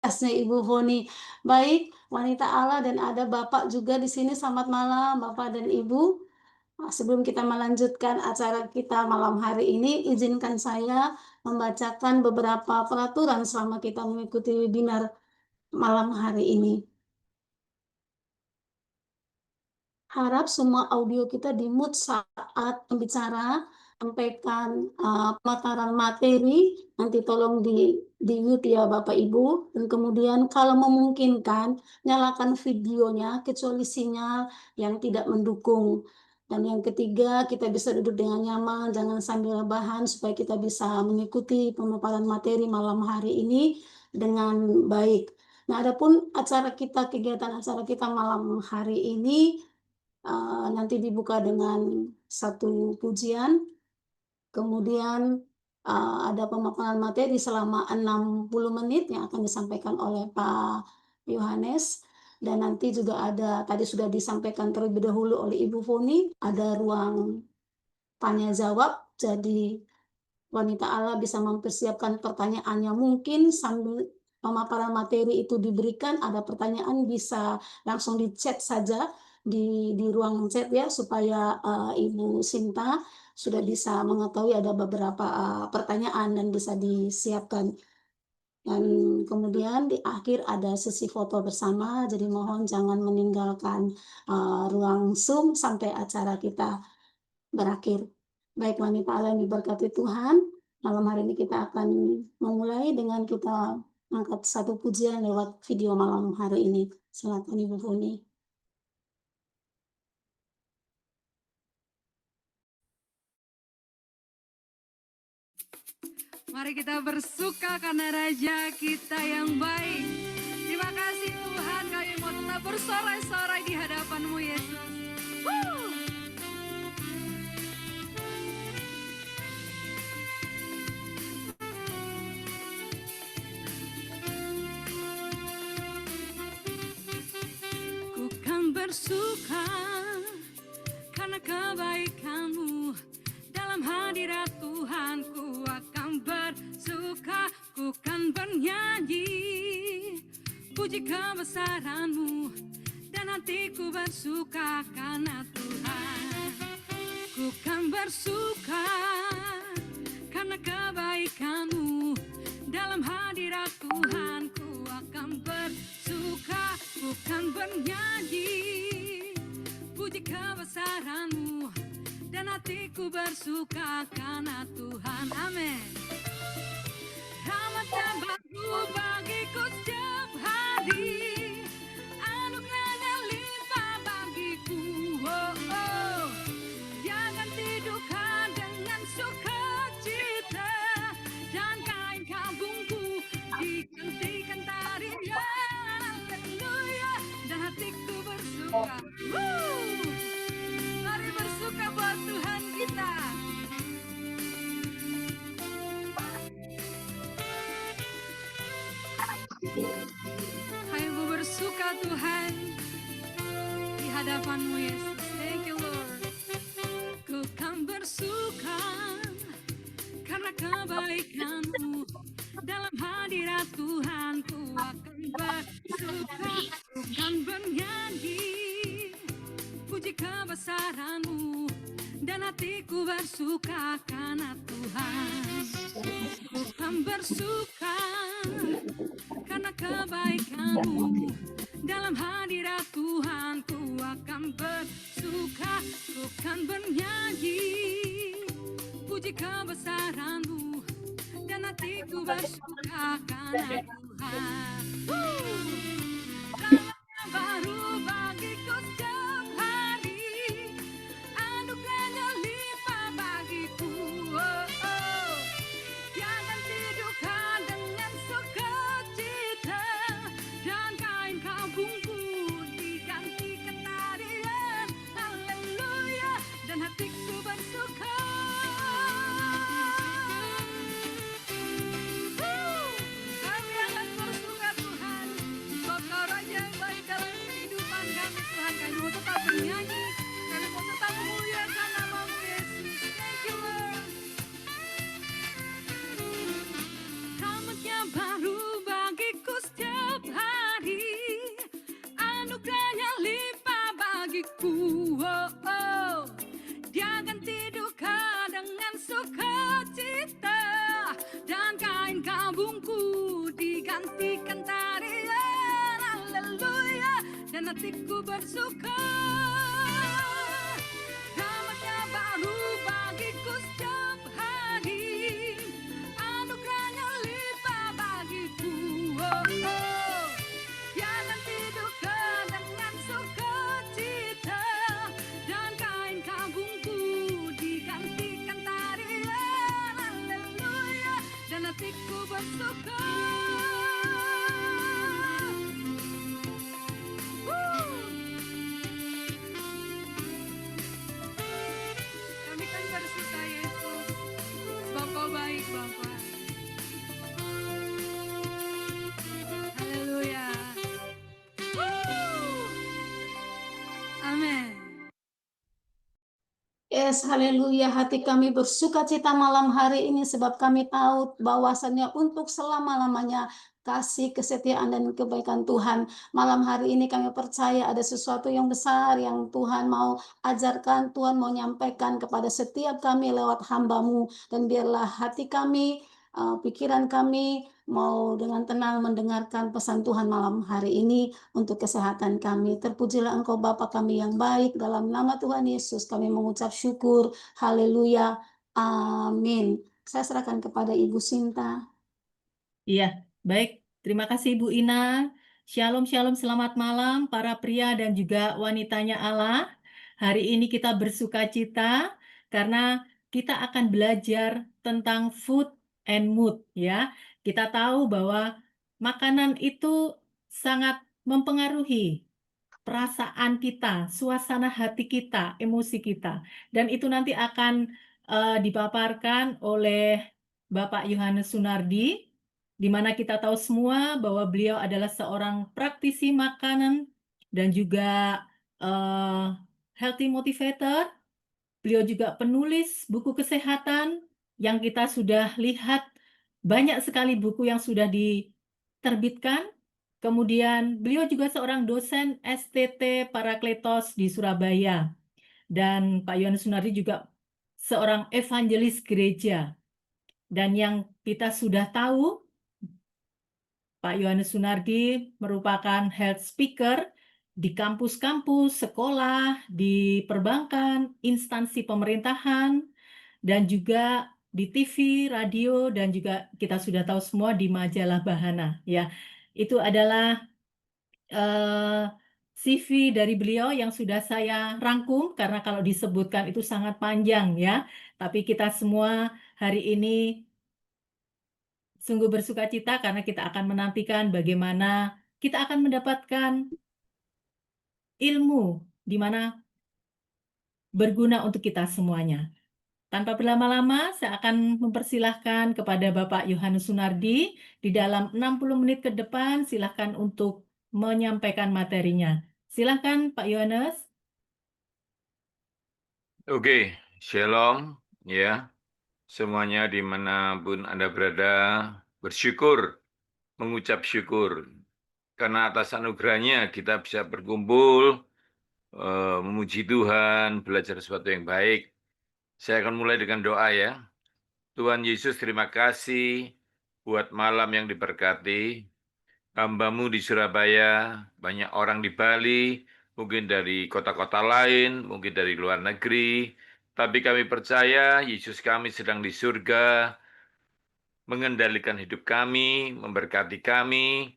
Kasnya Ibu Foni. Baik, wanita Allah dan ada Bapak juga di sini. Selamat malam Bapak dan Ibu. Sebelum kita melanjutkan acara kita malam hari ini, izinkan saya membacakan beberapa peraturan selama kita mengikuti webinar malam hari ini. Harap semua audio kita di-mute saat pembicara, sampaikan, pemaparan materi, nanti tolong di-mute ya Bapak Ibu, dan kemudian kalau memungkinkan, nyalakan videonya kecuali sinyal yang tidak mendukung. Dan yang ketiga, kita bisa duduk dengan nyaman, jangan sambil rebahan supaya kita bisa mengikuti pemaparan materi malam hari ini dengan baik. Nah, adapun kegiatan acara kita malam hari ini, nanti dibuka dengan satu pujian, kemudian, ada pemaparan materi selama 60 menit yang akan disampaikan oleh Pak Yohanes, dan nanti juga ada tadi sudah disampaikan terlebih dahulu oleh Ibu Foni, ada ruang tanya jawab, jadi wanita Allah bisa mempersiapkan pertanyaannya. Mungkin sambil pemaparan materi itu diberikan, ada pertanyaan bisa langsung di-chat saja di ruang chat ya, supaya, Ibu Sinta sudah bisa mengetahui ada beberapa, pertanyaan dan bisa disiapkan. Dan kemudian di akhir ada sesi foto bersama, jadi mohon jangan meninggalkan, ruang Zoom sampai acara kita berakhir. Baik wanita Allah yang diberkati Tuhan, malam hari ini kita akan memulai dengan kita angkat satu pujian lewat video malam hari ini. Silakan Ibu Funi. Mari kita bersuka karena Raja kita yang baik. Terima kasih Tuhan, kami mau tetap bersorai-sorai di hadapan-Mu Yesus. Woo! Ku kan bersuka karena kebaikan-Mu. Dalam hadirat Tuhan ku akan bersuka, ku kan bernyanyi puji kebesaran-Mu, dan hatiku bersuka karena Tuhan. Ku kan bersuka karena kebaikan-Mu. Dalam hadirat Tuhan ku akan bersuka, ku kan bernyanyi puji kebesaran-Mu, dan hatiku bersuka karena Tuhan. Amin. Rahmat-Nya baru bagiku setiap hari, anugerahnya limpah bagiku. Oh, oh. Dia ganti duka dengan sukacita, dan kain kabungku digantikan tarian. Haleluya, dan hatiku bersuka. Mari bersuka buat Tuhan kita. Ayo bersuka Tuhan di hadapan-Mu Yesus. Thank you Lord. Ku kan bersuka karena kebaikan-Mu. Dalam hadirat Tuhan ku akan bersuka, ku kan bernyanyi puji kebesaran-Mu, dan hatiku bersuka karena Tuhan. Ku kan bersuka karena kebaikan-Mu. Dalam hadirat Tuhan ku akan bersuka, ku kan bernyanyi puji kebesaran-Mu, dan hatiku bersuka karena Tuhan. Rahmat-Nya baru bagiku setiap hari, anugerahnya limpah bagiku. Oh, oh. Dia ganti duka dengan sukacita, dan kain kabungku digantikan tarian. Haleluya, dan hatiku bersuka. Kami yang hentikan tarian, haleluya, dan hatiku bersuka. Rahmatnya baru bagiku setiap hari, anugerahnya limpah bagiku. Oh, oh. Biarkan tidurku dengan sukacita, dan kain kagumku digantikan tarian, haleluya, dan hatiku bersuka. Kami kan bersuka Yesus, Bapa baik Bapa. Haleluya. Amin. Yes, haleluya. Hati kami bersuka cita malam hari ini sebab kami tahu bahwasannya untuk selama-lamanya kasih, kesetiaan, dan kebaikan Tuhan. Malam hari ini kami percaya ada sesuatu yang besar yang Tuhan mau ajarkan, Tuhan mau nyampaikan kepada setiap kami lewat hamba-Mu. Dan biarlah hati kami, pikiran kami mau dengan tenang mendengarkan pesan Tuhan malam hari ini untuk kesehatan kami. Terpujilah Engkau Bapa kami yang baik, dalam nama Tuhan Yesus kami mengucap syukur. Haleluya. Amin. Saya serahkan kepada Ibu Sinta. Iya, baik. Terima kasih Ibu Ina. Shalom, shalom, selamat malam para pria dan juga wanitanya Allah. Hari ini kita bersuka cita karena kita akan belajar tentang food and mood ya. Kita tahu bahwa makanan itu sangat mempengaruhi perasaan kita, suasana hati kita, emosi kita. Dan itu nanti akan dipaparkan oleh Bapak Yohanes Sunardi, di mana kita tahu semua bahwa beliau adalah seorang praktisi makanan dan juga healthy motivator. Beliau juga penulis buku kesehatan yang kita sudah lihat banyak sekali buku yang sudah diterbitkan. Kemudian beliau juga seorang dosen STT Parakletos di Surabaya. Dan Pak Yohanes Sunardi juga seorang evangelis gereja. Dan yang kita sudah tahu, Pak Yohanes Sunardi merupakan health speaker di kampus-kampus, sekolah, di perbankan, instansi pemerintahan, dan juga di TV, radio, dan juga kita sudah tahu semua di majalah Bahana. Ya, itu adalah CV dari beliau yang sudah saya rangkum karena kalau disebutkan itu sangat panjang ya. Tapi kita semua hari ini sungguh bersuka cita karena kita akan menantikan bagaimana kita akan mendapatkan ilmu di mana berguna untuk kita semuanya. Tanpa berlama-lama, saya akan mempersilahkan kepada Bapak Yohanes Sunardi di dalam 60 menit ke depan, silahkan untuk menyampaikan materinya. Silahkan Pak Yohanes. Oke, shalom ya. Semuanya dimanapun Anda berada, bersyukur, mengucap syukur. Karena atas anugerahnya kita bisa berkumpul, memuji Tuhan, belajar sesuatu yang baik. Saya akan mulai dengan doa ya. Tuhan Yesus, terima kasih buat malam yang diberkati. Hamba-Mu di Surabaya, banyak orang di Bali, mungkin dari kota-kota lain, mungkin dari luar negeri. Tapi kami percaya Yesus kami sedang di surga, mengendalikan hidup kami, memberkati kami,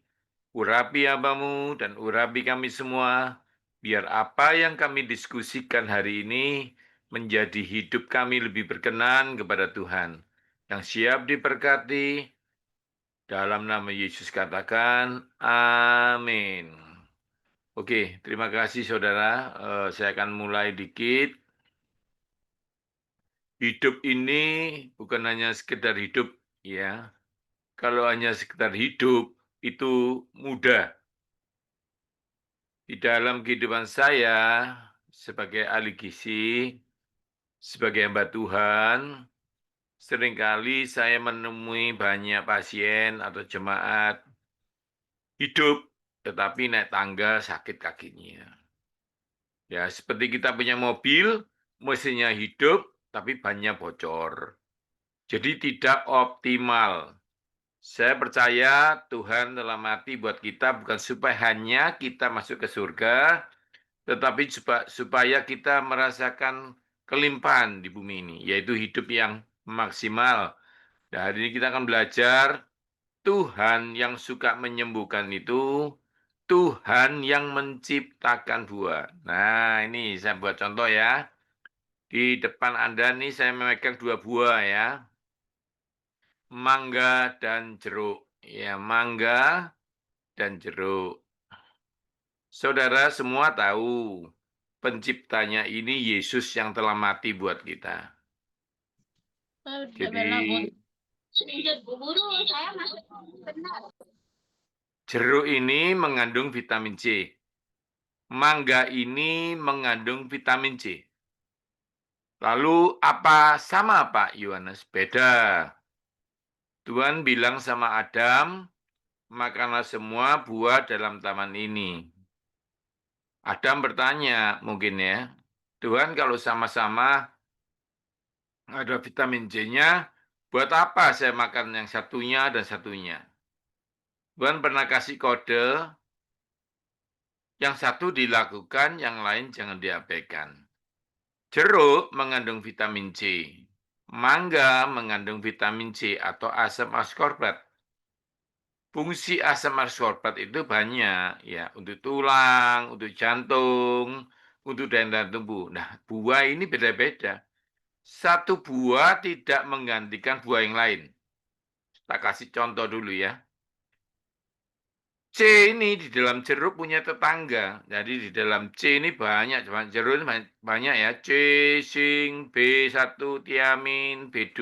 urapi hamba-Mu dan urapi kami semua, biar apa yang kami diskusikan hari ini menjadi hidup kami lebih berkenan kepada Tuhan. Yang siap diberkati, dalam nama Yesus katakan, amin. Oke, terima kasih saudara. Saya akan mulai dikit. Hidup ini bukan hanya sekedar hidup, ya. Kalau hanya sekedar hidup, itu mudah. Di dalam kehidupan saya, sebagai ahli gizi, sebagai hamba Tuhan, seringkali saya menemui banyak pasien atau jemaat hidup, tetapi naik tangga sakit kakinya. Ya, seperti kita punya mobil, mesinnya hidup, tapi bannya bocor. Jadi tidak optimal. Saya percaya Tuhan telah mati buat kita bukan supaya hanya kita masuk ke surga, tetapi supaya kita merasakan kelimpahan di bumi ini, yaitu hidup yang maksimal. Dan hari ini kita akan belajar Tuhan yang suka menyembuhkan itu, Tuhan yang menciptakan buah. Nah, ini saya buat contoh ya. Di depan Anda nih saya memegang 2 buah ya, mangga dan jeruk. Ya, mangga dan jeruk. Saudara semua tahu, penciptanya ini Yesus yang telah mati buat kita. Jadi, jeruk ini mengandung vitamin C. Mangga ini mengandung vitamin C. Lalu apa sama Pak Yohanes? Beda. Tuhan bilang sama Adam, makanlah semua buah dalam taman ini. Adam bertanya mungkin ya, Tuhan kalau sama-sama ada vitamin C-nya, buat apa saya makan yang satunya dan satunya? Tuhan pernah kasih kode, yang satu dilakukan, yang lain jangan diabaikan. Jeruk mengandung vitamin C. Mangga mengandung vitamin C atau asam ascorbat. Fungsi asam ascorbat itu banyak, ya, untuk tulang, untuk jantung, untuk daya tubuh. Nah, buah ini beda-beda. Satu buah tidak menggantikan buah yang lain. Kita kasih contoh dulu ya. C ini di dalam jeruk punya tetangga. Jadi di dalam C ini banyak, jeruk ini banyak ya. C, zinc, B1, tiamin, B2,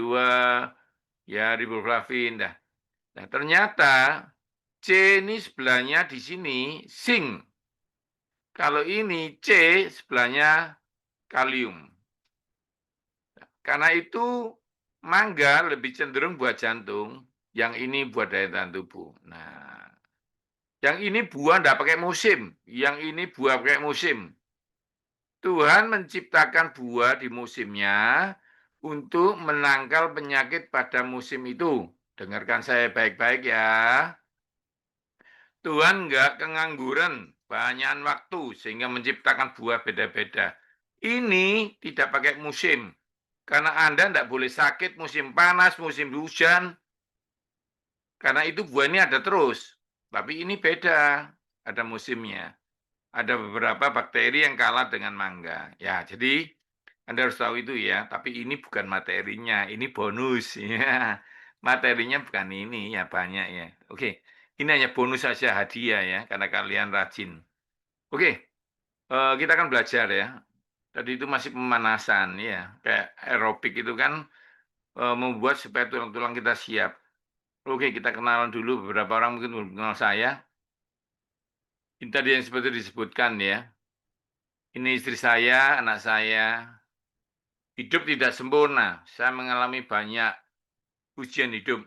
ya riboflavin. Nah, ternyata C ini sebelahnya di sini zinc. Kalau ini C sebelahnya kalium. Karena itu mangga lebih cenderung buat jantung, yang ini buat daya tahan tubuh. Nah, yang ini buah enggak pakai musim, yang ini buah pakai musim. Tuhan menciptakan buah di musimnya untuk menangkal penyakit pada musim itu. Dengarkan saya baik-baik ya. Tuhan enggak kengangguran, banyakan waktu sehingga menciptakan buah beda-beda. Ini tidak pakai musim. Karena Anda tidak boleh sakit musim panas, musim hujan. Karena itu buah ini ada terus. Tapi ini beda, ada musimnya. Ada beberapa bakteri yang kalah dengan mangga. Ya, jadi Anda harus tahu itu ya. Tapi ini bukan materinya, ini bonus. Ya. Materinya bukan ini, ya banyak ya. Oke, ini hanya bonus saja hadiah ya, karena kalian rajin. Oke, kita akan belajar ya. Tadi itu masih pemanasan ya, kayak aerobik itu kan membuat supaya tulang-tulang kita siap. Oke, kita kenalan dulu, beberapa orang mungkin belum kenal saya. Ini tadi yang seperti disebutkan ya. Ini istri saya, anak saya. Hidup tidak sempurna. Saya mengalami banyak ujian hidup.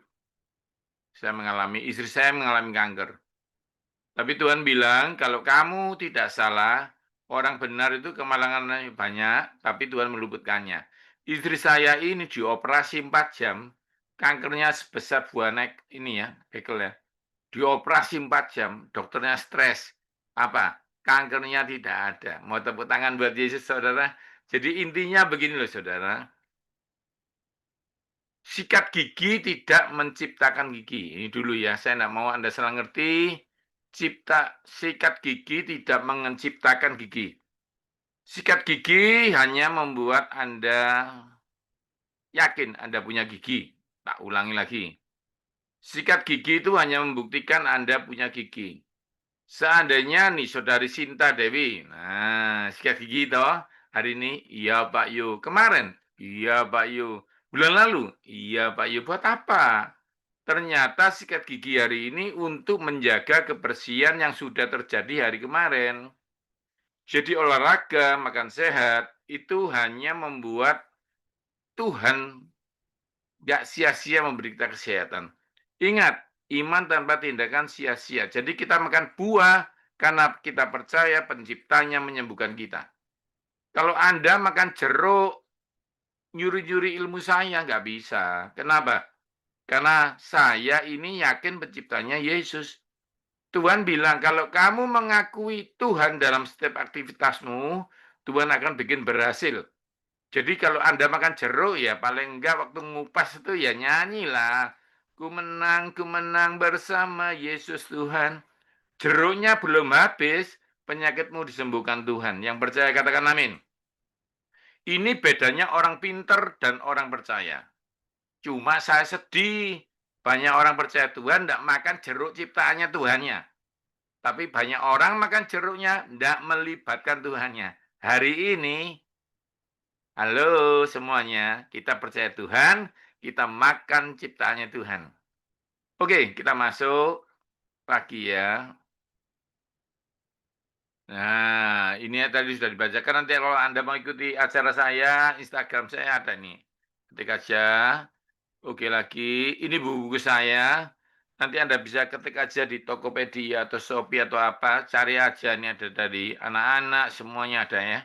Istri saya mengalami kanker. Tapi Tuhan bilang, kalau kamu tidak salah, orang benar itu kemalangannya banyak, tapi Tuhan meluputkannya. Istri saya ini dioperasi 4 jam, kankernya sebesar buah naik ini ya, bekel ya. Dioperasi 4 jam, dokternya stres. Apa? Kankernya tidak ada. Mau tepuk tangan buat Yesus, saudara? Jadi intinya begini loh, saudara. Sikat gigi tidak menciptakan gigi. Ini dulu ya, saya tidak mau Anda salah ngerti. Sikat gigi tidak menciptakan gigi. Sikat gigi hanya membuat Anda yakin Anda punya gigi. Tak ulangi lagi. Sikat gigi itu hanya membuktikan Anda punya gigi. Seandainya nih saudari Sinta Dewi, nah sikat gigi toh hari ini, iya Pak Yu. Kemarin, iya Pak Yu. Bulan lalu, iya Pak Yu. Buat apa? Ternyata sikat gigi hari ini untuk menjaga kebersihan yang sudah terjadi hari kemarin. Jadi olahraga, makan sehat, itu hanya membuat Tuhan nggak sia-sia memberi kita kesehatan. Ingat, iman tanpa tindakan sia-sia. Jadi kita makan buah karena kita percaya penciptanya menyembuhkan kita. Kalau Anda makan jeruk, nyuri-nyuri ilmu saya, nggak bisa. Kenapa? Karena saya ini yakin penciptanya Yesus. Tuhan bilang, kalau kamu mengakui Tuhan dalam setiap aktivitasmu, Tuhan akan bikin berhasil. Jadi kalau Anda makan jeruk, ya paling enggak waktu ngupas itu ya nyanyilah. Ku menang bersama Yesus Tuhan. Jeruknya belum habis, penyakitmu disembuhkan Tuhan. Yang percaya katakan amin. Ini bedanya orang pinter dan orang percaya. Cuma saya sedih, banyak orang percaya Tuhan tidak makan jeruk ciptaannya Tuhannya. Tapi banyak orang makan jeruknya tidak melibatkan Tuhannya. Hari ini, halo semuanya, kita percaya Tuhan, kita makan ciptaannya Tuhan. Oke, kita masuk lagi ya. Nah, ini tadi sudah dibacakan. Nanti kalau Anda mau ikuti acara saya, Instagram saya ada nih. Ketik aja. Oke lagi, ini buku saya. Nanti Anda bisa ketik aja di Tokopedia atau Shopee atau apa. Cari aja, ini ada dari anak-anak, semuanya ada ya.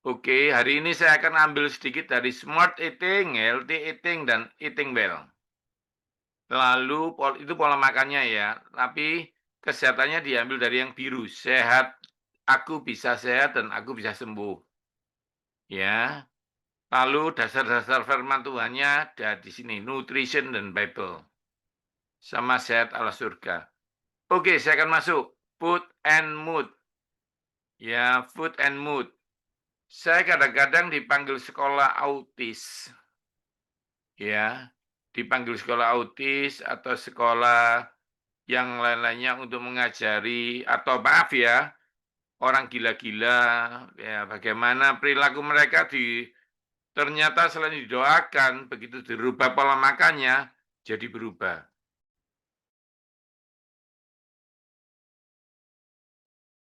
Oke, hari ini saya akan ambil sedikit dari Smart Eating, Healthy Eating, dan Eating Well. Lalu, itu pola makannya ya. Tapi kesehatannya diambil dari yang biru. Sehat, aku bisa sehat dan aku bisa sembuh. Ya. Lalu dasar-dasar firman Tuhannya ada di sini, Nutrition dan Bible. Sama sehat ala surga. Oke, saya akan masuk. Food and mood. Ya, food and mood. Saya kadang-kadang dipanggil sekolah autis. Ya, dipanggil sekolah autis atau sekolah yang lain-lainnya untuk mengajari atau maaf ya, orang gila-gila, ya bagaimana perilaku mereka ternyata selain didoakan, begitu dirubah pola makannya, jadi berubah.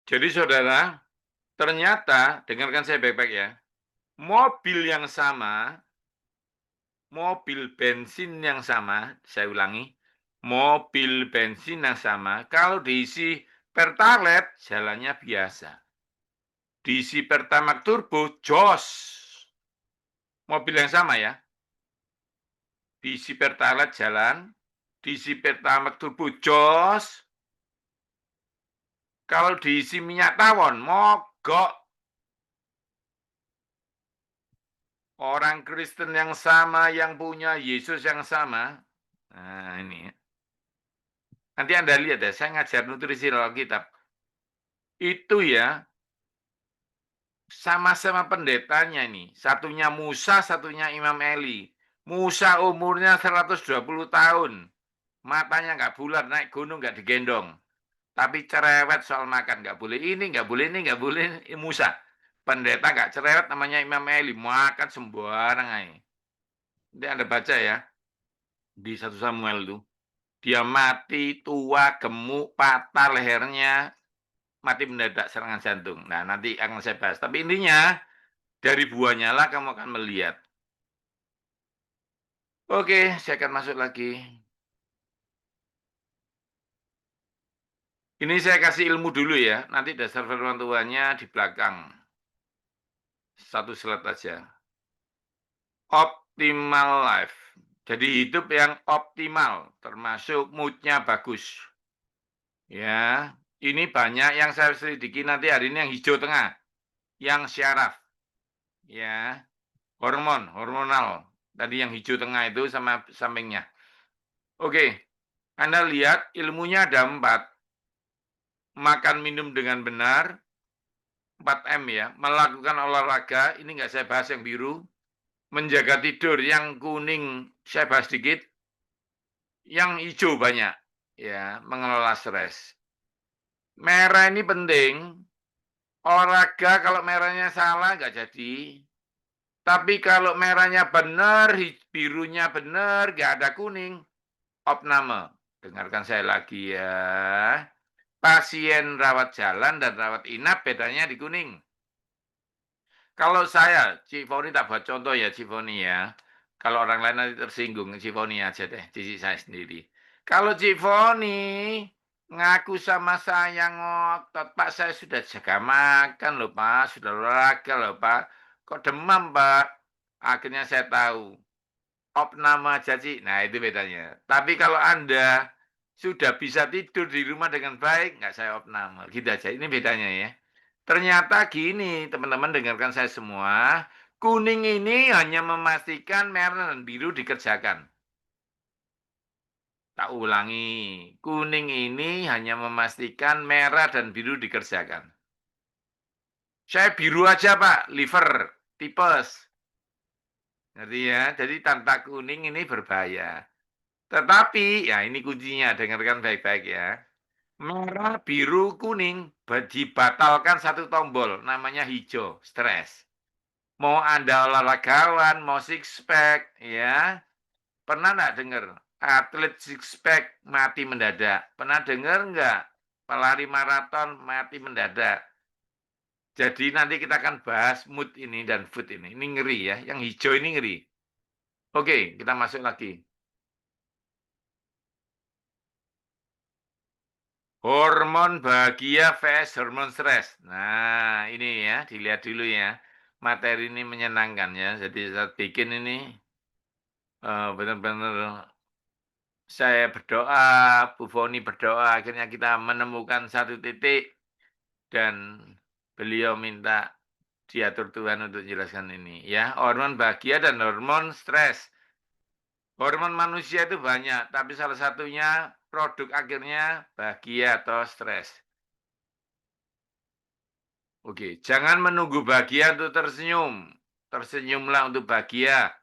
Jadi saudara, ternyata, dengarkan saya baik-baik ya, mobil yang sama, mobil bensin yang sama, saya ulangi, mobil bensin yang sama, kalau diisi Pertalite, jalannya biasa. Diisi Pertamax Turbo, jos. Mobil yang sama ya. Diisi Pertalite jalan, diisi Pertamax Turbo, jos. Kalau diisi minyak tawon, mogok. Orang Kristen yang sama, yang punya Yesus yang sama. Nah, ini. Nanti Anda lihat ya, saya ngajar nutrisi dalam Alkitab. Itu ya, sama-sama pendetanya ini. Satunya Musa, satunya Imam Eli. Musa umurnya 120 tahun. Matanya nggak bulat, naik gunung nggak digendong. Tapi cerewet soal makan. Nggak boleh ini, nggak boleh ini, nggak boleh ini. Musa. Pendeta nggak cerewet namanya Imam Eli. Makan sembarang aja. Nanti Anda baca ya. Di 1 Samuel itu. Dia mati, tua, gemuk, patah lehernya, mati mendadak serangan jantung. Nah, nanti akan saya bahas. Tapi intinya, dari buahnya lah kamu akan melihat. Oke, saya akan masuk lagi. Ini saya kasih ilmu dulu ya. Nanti dasar firman Tuhannya di belakang. Satu slide aja. Optimal life. Jadi hidup yang optimal, termasuk mood-nya bagus. Ya, ini banyak yang saya selidiki nanti hari ini yang hijau tengah. Yang syaraf. Ya, hormonal. Tadi yang hijau tengah itu sama sampingnya. Oke, Anda lihat ilmunya ada 4. Makan minum dengan benar, 4M ya. Melakukan olahraga, ini nggak saya bahas yang biru. Menjaga tidur, yang kuning saya bahas sedikit. Yang hijau banyak, ya, mengelola stres. Merah ini penting. Olahraga kalau merahnya salah nggak jadi. Tapi kalau merahnya benar, birunya benar, nggak ada kuning, opname. Dengarkan saya lagi ya. Pasien rawat jalan dan rawat inap bedanya di kuning. Kalau saya, Cik Foni tak buat contoh ya, Cik Foni ya. Kalau orang lain nanti tersinggung, Cik Foni aja deh, cici saya sendiri. Kalau Cik Foni ngaku sama saya ngotot, Pak saya sudah jaga makan loh Pak, sudah olahraga loh Pak. Kok demam Pak? Akhirnya saya tahu. opname jaci. Nah, itu bedanya. Tapi kalau Anda sudah bisa tidur di rumah dengan baik, nggak saya opname. Gitu aja. Ini bedanya ya. Ternyata gini, teman-teman dengarkan saya semua. Kuning ini hanya memastikan merah dan biru dikerjakan. Tak ulangi, kuning ini hanya memastikan merah dan biru dikerjakan. Saya biru aja Pak, liver, tipes. Ngerti ya? Jadi tanpa kuning ini berbahaya. Tetapi, ya ini kuncinya, dengarkan baik-baik ya. Merah, biru, kuning dibatalkan satu tombol, namanya hijau, stres. Mau Anda olahragawan, mau six pack, ya. Pernah nggak dengar atlet six pack mati mendadak? Pernah dengar nggak pelari maraton mati mendadak? Jadi nanti kita akan bahas mood ini dan food ini. Ini ngeri ya, yang hijau ini ngeri. Oke, kita masuk lagi. Hormon bahagia vs hormon stres. Nah, ini ya, dilihat dulu ya. Materi ini menyenangkan ya. Jadi saat bikin ini benar-benar saya berdoa, Bu Foni berdoa, akhirnya kita menemukan satu titik dan beliau minta diatur Tuhan untuk jelaskan ini ya. Hormon bahagia dan hormon stres. Hormon manusia itu banyak, tapi salah satunya produk akhirnya bahagia atau stres. Oke, jangan menunggu bahagia untuk tersenyum. Tersenyumlah untuk bahagia.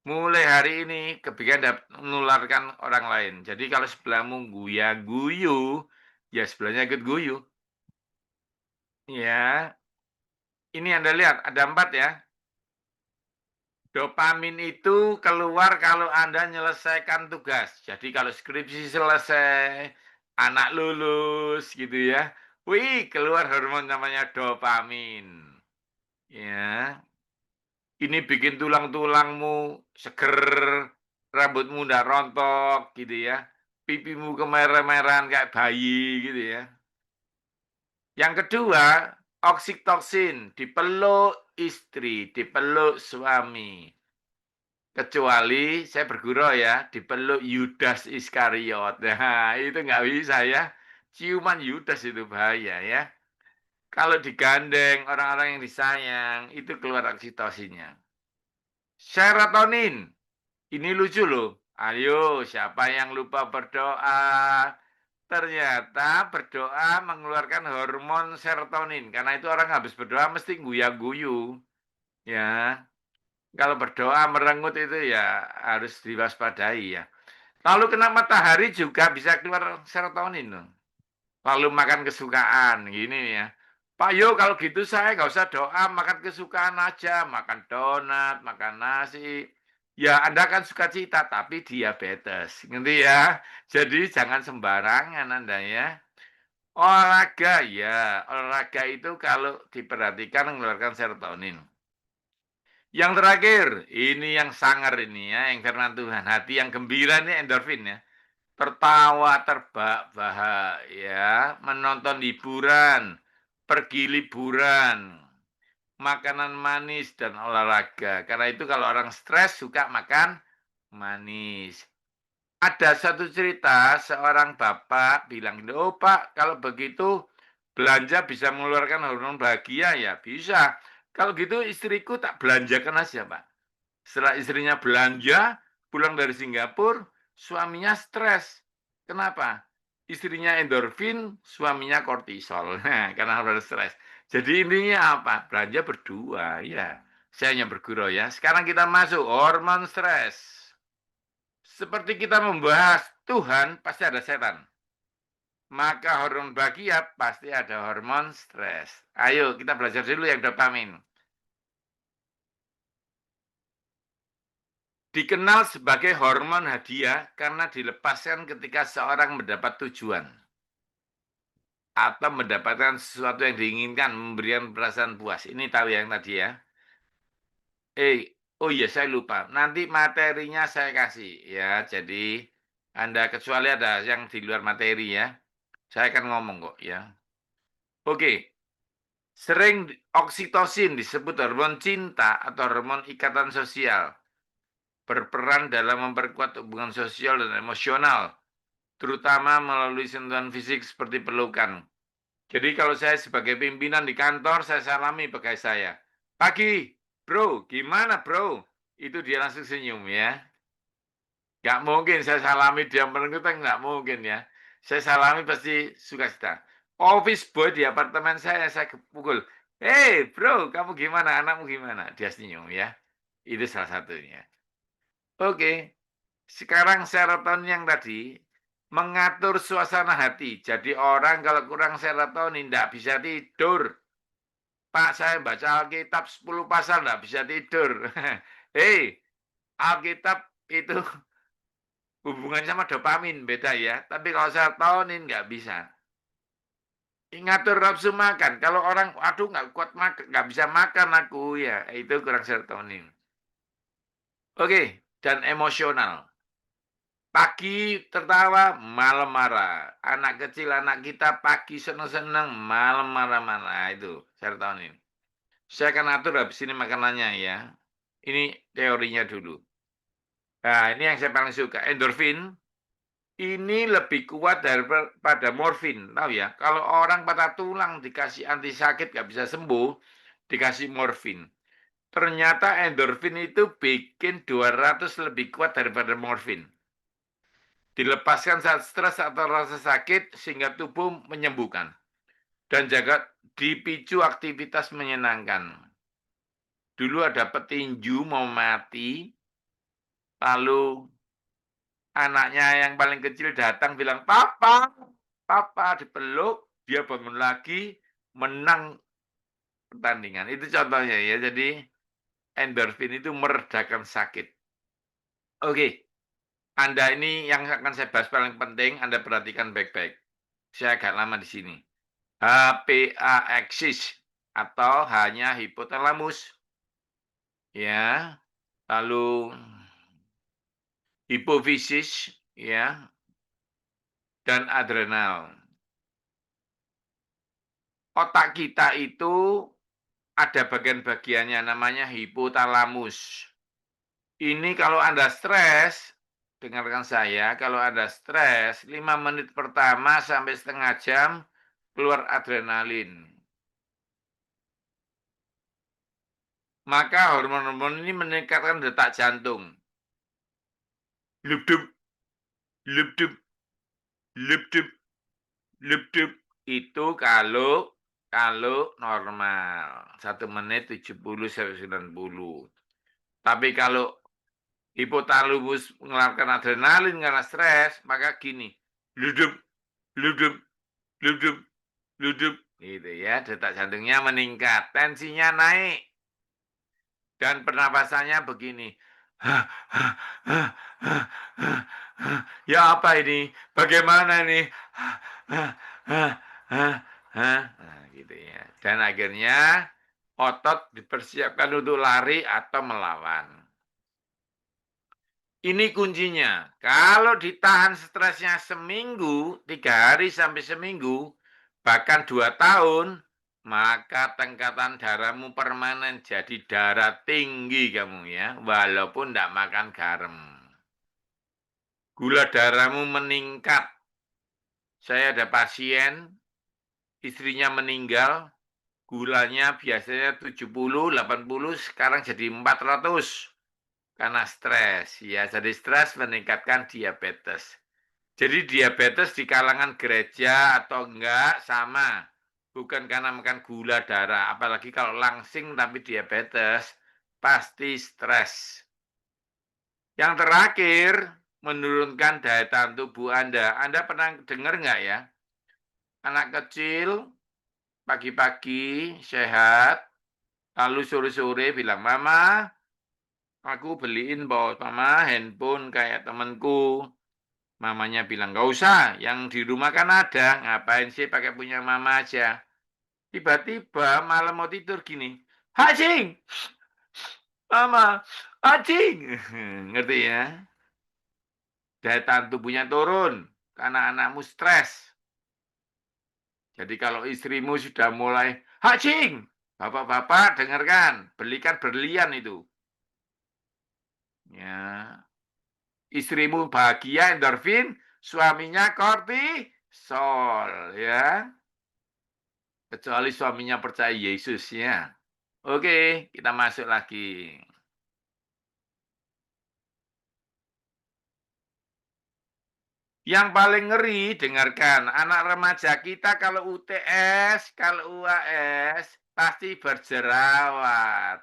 Mulai hari ini kebaikan dapat menularkan orang lain. Jadi kalau sebelahmu guya-guyu, ya sebelahnya ikut guyu. Ya, ini Anda lihat ada 4 ya. Dopamin itu keluar kalau Anda menyelesaikan tugas. Jadi kalau skripsi selesai, anak lulus gitu ya. Wih, keluar hormon namanya dopamin. Ya, ini bikin tulang-tulangmu seger, rambutmu ndak rontok gitu ya. Pipimu kemerah-merahan kayak bayi gitu ya. Yang kedua, oksitoksin, dipeluk istri, dipeluk suami. Kecuali saya bergurau ya, dipeluk Yudas Iskariot. Nah, itu nggak bisa ya. Ciuman Yudas itu bahaya ya. Kalau digandeng orang-orang yang disayang, itu keluar oksitosinnya. Serotonin. Ini lucu loh. Ayo, siapa yang lupa berdoa? Ternyata berdoa mengeluarkan hormon serotonin. Karena itu orang habis berdoa mesti guya-guyu. Ya, kalau berdoa merengut itu ya harus diwaspadai ya. Lalu kena matahari juga bisa keluar serotonin loh. Lalu makan kesukaan, gini ya. Pak Yo, kalau gitu saya nggak usah doa, makan kesukaan aja. Makan donat, makan nasi. Ya, Anda kan suka cita, tapi diabetes. Ngerti ya? Jadi jangan sembarangan Anda ya. Olahraga, ya. Olahraga itu kalau diperhatikan mengeluarkan serotonin. Yang terakhir, ini yang sangar ini ya, yang firman Tuhan. Hati yang gembira ini endorfin ya. Tertawa terbahak-bahak ya, menonton hiburan, pergi liburan, makanan manis dan olahraga. Karena itu kalau orang stres suka makan manis. Ada satu cerita, seorang bapak bilang, oh Pak, kalau begitu belanja bisa mengeluarkan hormon bahagia ya? Bisa. Kalau gitu istriku tak belanjakan aja Pak. Setelah istrinya belanja, pulang dari Singapura, suaminya stres. Kenapa? Istrinya endorfin, suaminya kortisol. Nah, karena harus stres. Jadi intinya apa? Belanja berdua, ya. Saya hanya bergurau ya. Sekarang kita masuk hormon stres. Seperti kita membahas Tuhan, pasti ada setan. Maka hormon bahagia pasti ada hormon stres. Ayo kita belajar dulu yang dopamin. Dikenal sebagai hormon hadiah karena dilepaskan ketika seorang mendapat tujuan atau mendapatkan sesuatu yang diinginkan, memberikan perasaan puas. Ini tahu yang tadi ya. Oh iya saya lupa. Nanti materinya saya kasih ya. Jadi Anda kecuali ada yang di luar materi ya. Saya akan ngomong kok ya. Oke. Sering oksitosin disebut hormon cinta atau hormon ikatan sosial. berperan dalam memperkuat hubungan sosial dan emosional, terutama melalui sentuhan fisik seperti pelukan. Jadi kalau saya sebagai pimpinan di kantor, saya salami pegawai saya. Pagi, bro, gimana bro? Itu dia langsung senyum ya. Nggak mungkin saya salami dia menengutang, nggak mungkin ya. Saya salami pasti sukacita. Office boy di apartemen saya pukul. Hey bro, kamu gimana? Anakmu gimana? Dia senyum ya. Itu salah satunya. Oke, sekarang serotonin yang tadi mengatur suasana hati. Jadi orang kalau kurang serotonin tidak bisa tidur. Pak, saya baca Alkitab 10 pasal tidak bisa tidur. Hei, Alkitab itu hubungannya sama dopamin, beda ya. Tapi kalau serotonin nggak bisa. Ngatur nafsu makan. Kalau orang, aduh nggak kuat makan, nggak bisa makan aku, ya itu kurang serotonin. Oke, dan emosional. Pagi tertawa, malam marah. Anak kecil, anak kita pagi seneng-seneng, malam marah-marah. Itu serotonin. Saya akan atur habis ini makanannya ya. Ini teorinya dulu. Nah, ini yang saya paling suka. Endorfin ini lebih kuat daripada morfin. Tahu ya, kalau orang patah tulang dikasih anti sakit nggak bisa sembuh, dikasih morfin. Ternyata endorfin itu bikin 200 lebih kuat daripada morfin. Dilepaskan saat stres atau rasa sakit sehingga tubuh menyembuhkan. Dan juga dipicu aktivitas menyenangkan. Dulu ada petinju mau mati, lalu anaknya yang paling kecil datang bilang, "Papa, papa," dipeluk, dia bangun lagi, menang pertandingan. Itu contohnya ya. Jadi endorfin itu meredakan sakit. Oke, Anda ini yang akan saya bahas paling penting, Anda perhatikan baik-baik. Saya agak lama di sini. HPA axis atau hanya hipotalamus. Ya, lalu hipofisis ya, dan adrenal. Otak kita itu ada bagian-bagiannya namanya hipotalamus. Ini kalau Anda stres, dengarkan saya, kalau Anda stres, 5 menit pertama sampai setengah jam keluar adrenalin. Maka hormon-hormon ini meningkatkan detak jantung. Lubdup, lubdup, lubdup, lubdup. Itu kalau normal. 1 menit 70 sampai 90. Tapi kalau hipotalamus mengeluarkan adrenalin karena stres, maka gini, ludup, ludup, ludup, ludup, gitu ya, detak jantungnya meningkat, tensinya naik, dan pernapasannya begini. Ya apa ini? Bagaimana ini? Nah, gitu ya. Dan akhirnya otot dipersiapkan untuk lari atau melawan. Ini kuncinya. Kalau ditahan stresnya seminggu, 3 hari sampai seminggu, bahkan 2 tahun, maka tingkatan darahmu permanen jadi darah tinggi kamu ya, walaupun tidak makan garam. Gula darahmu meningkat. Saya ada pasien, istrinya meninggal, gulanya biasanya 70, 80, sekarang jadi 400. Karena stres, ya. Jadi stres meningkatkan diabetes. Jadi diabetes di kalangan gereja atau enggak sama. Bukan karena makan gula darah. Apalagi kalau langsing tapi diabetes, pasti stres. Yang terakhir, menurunkan daya tahan tubuh Anda. Anda pernah dengar enggak ya? Anak kecil, pagi-pagi, sehat, lalu sore-sore bilang, "Mama, aku beliin bos mama handphone kayak temanku." Mamanya bilang, "Nggak usah, yang di rumah kan ada, ngapain sih pakai punya mama aja." Tiba-tiba malam mau tidur gini, "Hacing, mama, hacing." Ngerti ya? Daya tahan tubuhnya turun karena anakmu stres. Jadi kalau istrimu sudah mulai, "Hacing," bapak-bapak dengarkan, belikan berlian itu. Ya. Istrimu bahagia endorfin, suaminya kortisol, ya. Kecuali suaminya percaya Yesus, ya. Oke, kita masuk lagi. Yang paling ngeri, dengarkan, anak remaja kita kalau UTS, kalau UAS, pasti berjerawat.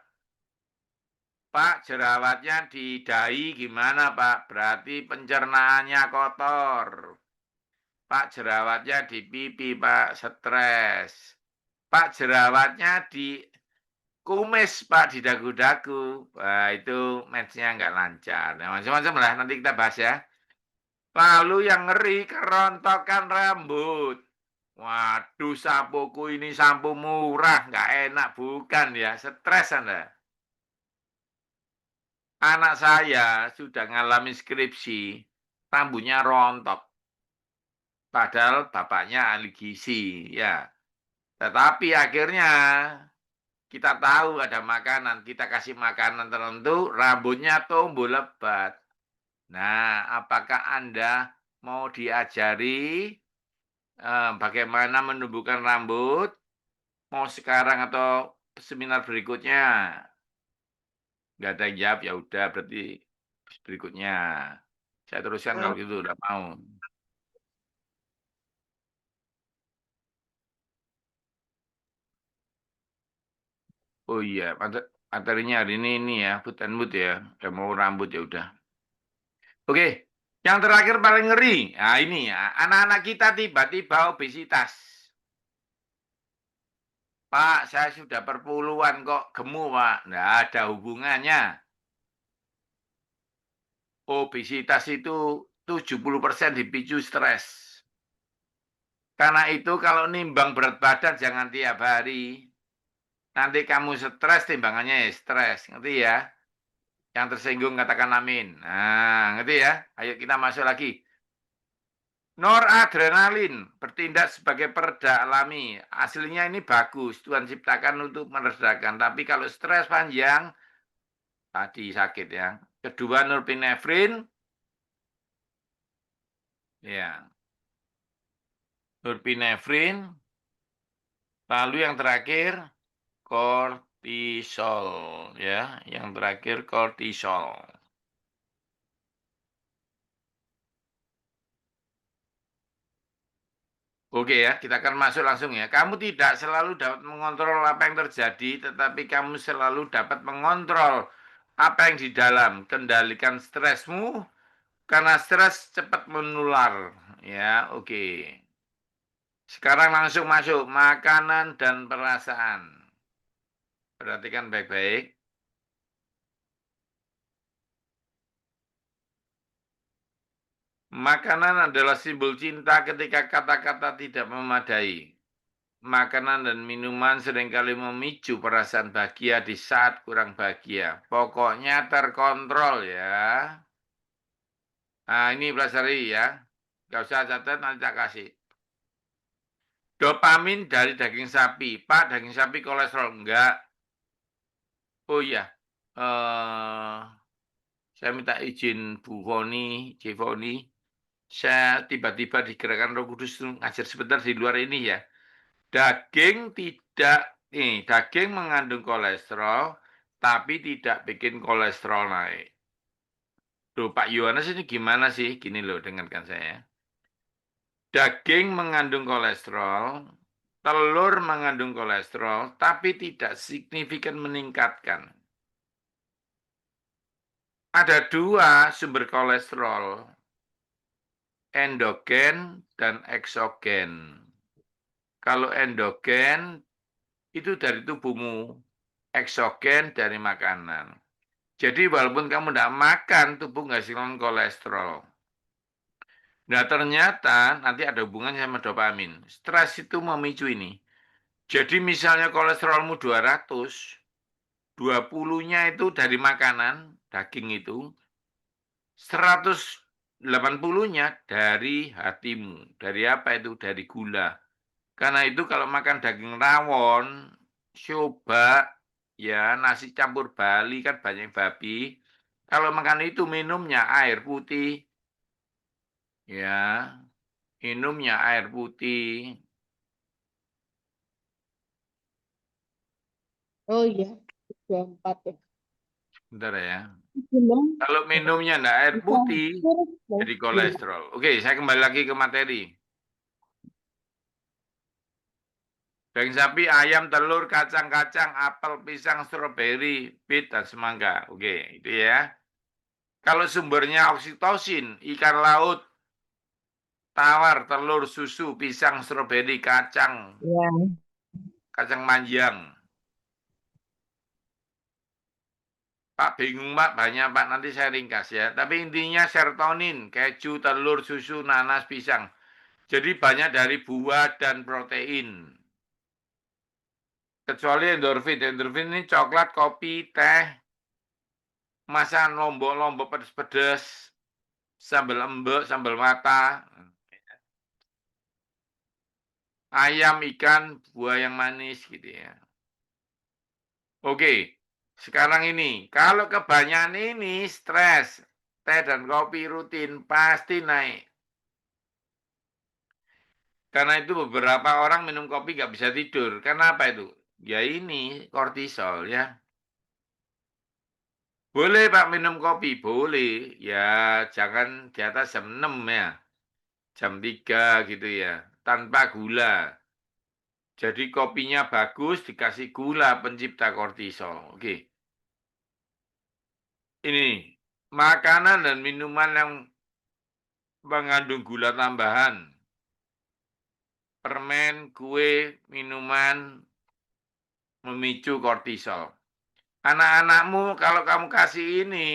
Pak, jerawatnya di dahi gimana, Pak? Berarti pencernaannya kotor. Pak, jerawatnya di pipi, Pak, stres. Pak, jerawatnya di kumis, Pak, di dagu-dagu. Wah, itu match-nya nggak lancar. Nah, macam-macam lah, nanti kita bahas ya. Lalu yang ngeri, kerontokan rambut. Waduh, sapuku ini sampo murah, nggak enak, bukan ya? Stres Anda. Anak saya sudah ngalami skripsi, rambutnya rontok. Padahal bapaknya ahli gizi, ya. Tetapi akhirnya kita tahu ada makanan, kita kasih makanan tertentu, rambutnya tumbuh lebat. Nah, apakah Anda mau diajari bagaimana menumbuhkan rambut? Mau sekarang atau seminar berikutnya? Nggak ada yang jawab, ya udah berarti berikutnya. Saya teruskan kalau gitu, udah mau. Oh iya, materinya hari ini ya, food and mood ya. Udah mau rambut ya udah. Oke, yang terakhir paling ngeri. Nah ini ya, anak-anak kita tiba-tiba obesitas. Pak, saya sudah perpuluhan kok gemuk, Pak. Nggak ada hubungannya. Obesitas itu 70% dipicu stres. Karena itu kalau nimbang berat badan jangan tiap hari. Nanti kamu stres, timbangannya ya stres. Ngerti ya? Yang tersinggung katakan amin. Nah, ngerti ya? Ayo kita masuk lagi. Noradrenalin bertindak sebagai pereda alami. Aslinya ini bagus. Tuhan ciptakan untuk meredakan. Tapi kalau stres panjang, tadi sakit ya. Kedua, norepinefrin. Ya. Norepinefrin. Lalu yang terakhir, kortisol. Ya, yang terakhir kortisol. Oke ya, kita akan masuk langsung ya. Kamu tidak selalu dapat mengontrol apa yang terjadi, tetapi kamu selalu dapat mengontrol apa yang di dalam. Kendalikan stresmu, karena stres cepat menular. Ya, oke. Sekarang langsung masuk, makanan dan perasaan. Perhatikan baik-baik. Makanan adalah simbol cinta ketika kata-kata tidak memadai. Makanan dan minuman seringkali memicu perasaan bahagia di saat kurang bahagia. Pokoknya terkontrol ya. Nah ini pelajari ya. Gak usah catat, nanti tak kasih. Dopamin dari daging sapi. Pak, daging sapi kolesterol? Enggak. Oh iya. Saya minta izin Bu Foni, Cifoni. Saya tiba-tiba digerakkan Roh Kudus ngajar sebentar di luar ini ya. Daging mengandung kolesterol, tapi tidak bikin kolesterol naik. Loh, Pak Yohanes ini gimana sih? Gini loh, dengarkan saya. Daging mengandung kolesterol, telur mengandung kolesterol, tapi tidak signifikan meningkatkan. Ada dua sumber kolesterol, endogen dan eksogen. Kalau endogen itu dari tubuhmu, eksogen dari makanan. Jadi walaupun kamu tidak makan, tubuh nggak hasilkan kolesterol. Nah ternyata nanti ada hubungannya sama dopamin. Stres itu memicu ini. Jadi misalnya kolesterolmu 200, 20-nya itu dari makanan, daging itu, 180-nya dari hatimu. Dari apa itu? Dari gula. Karena itu kalau makan daging rawon, coba ya nasi campur Bali kan banyak babi, Kalau makan itu minumnya air putih, ya, minumnya air putih. Oh iya, 24 ya. Bentar ya. Belum Kalau minumnya enggak air bisa putih, kurus loh. jadi kolesterol. Oke, saya kembali lagi ke materi. Daging sapi, ayam, telur, kacang-kacang, apel, pisang, stroberi, bit, dan semangka. Oke, itu ya. Kalau sumbernya oksitosin, ikan laut, tawar, telur, susu, pisang, stroberi, kacang, Ya. kacang panjang. Pak bingung Pak, banyak Pak, nanti saya ringkas ya. Tapi intinya serotonin, keju, telur, susu, nanas, pisang. Jadi banyak dari buah dan protein. Kecuali endorfin. Endorfin ini coklat, kopi, teh, masakan lombok-lombok pedes-pedes, sambal embek, sambal mata, ayam, ikan, buah yang manis gitu ya. Oke, sekarang ini, kalau kebanyakan ini stres, teh dan kopi rutin pasti naik. Karena itu beberapa orang minum kopi nggak bisa tidur. Kenapa itu? Ya ini, kortisol ya. Boleh Pak minum kopi, boleh. Ya jangan di atas jam 6 ya. Jam 3 gitu ya. Tanpa gula. Jadi kopinya bagus, dikasih gula pencipta kortisol. Oke. Ini, makanan dan minuman yang mengandung gula tambahan. Permen, kue, minuman memicu kortisol. Anak-anakmu kalau kamu kasih ini,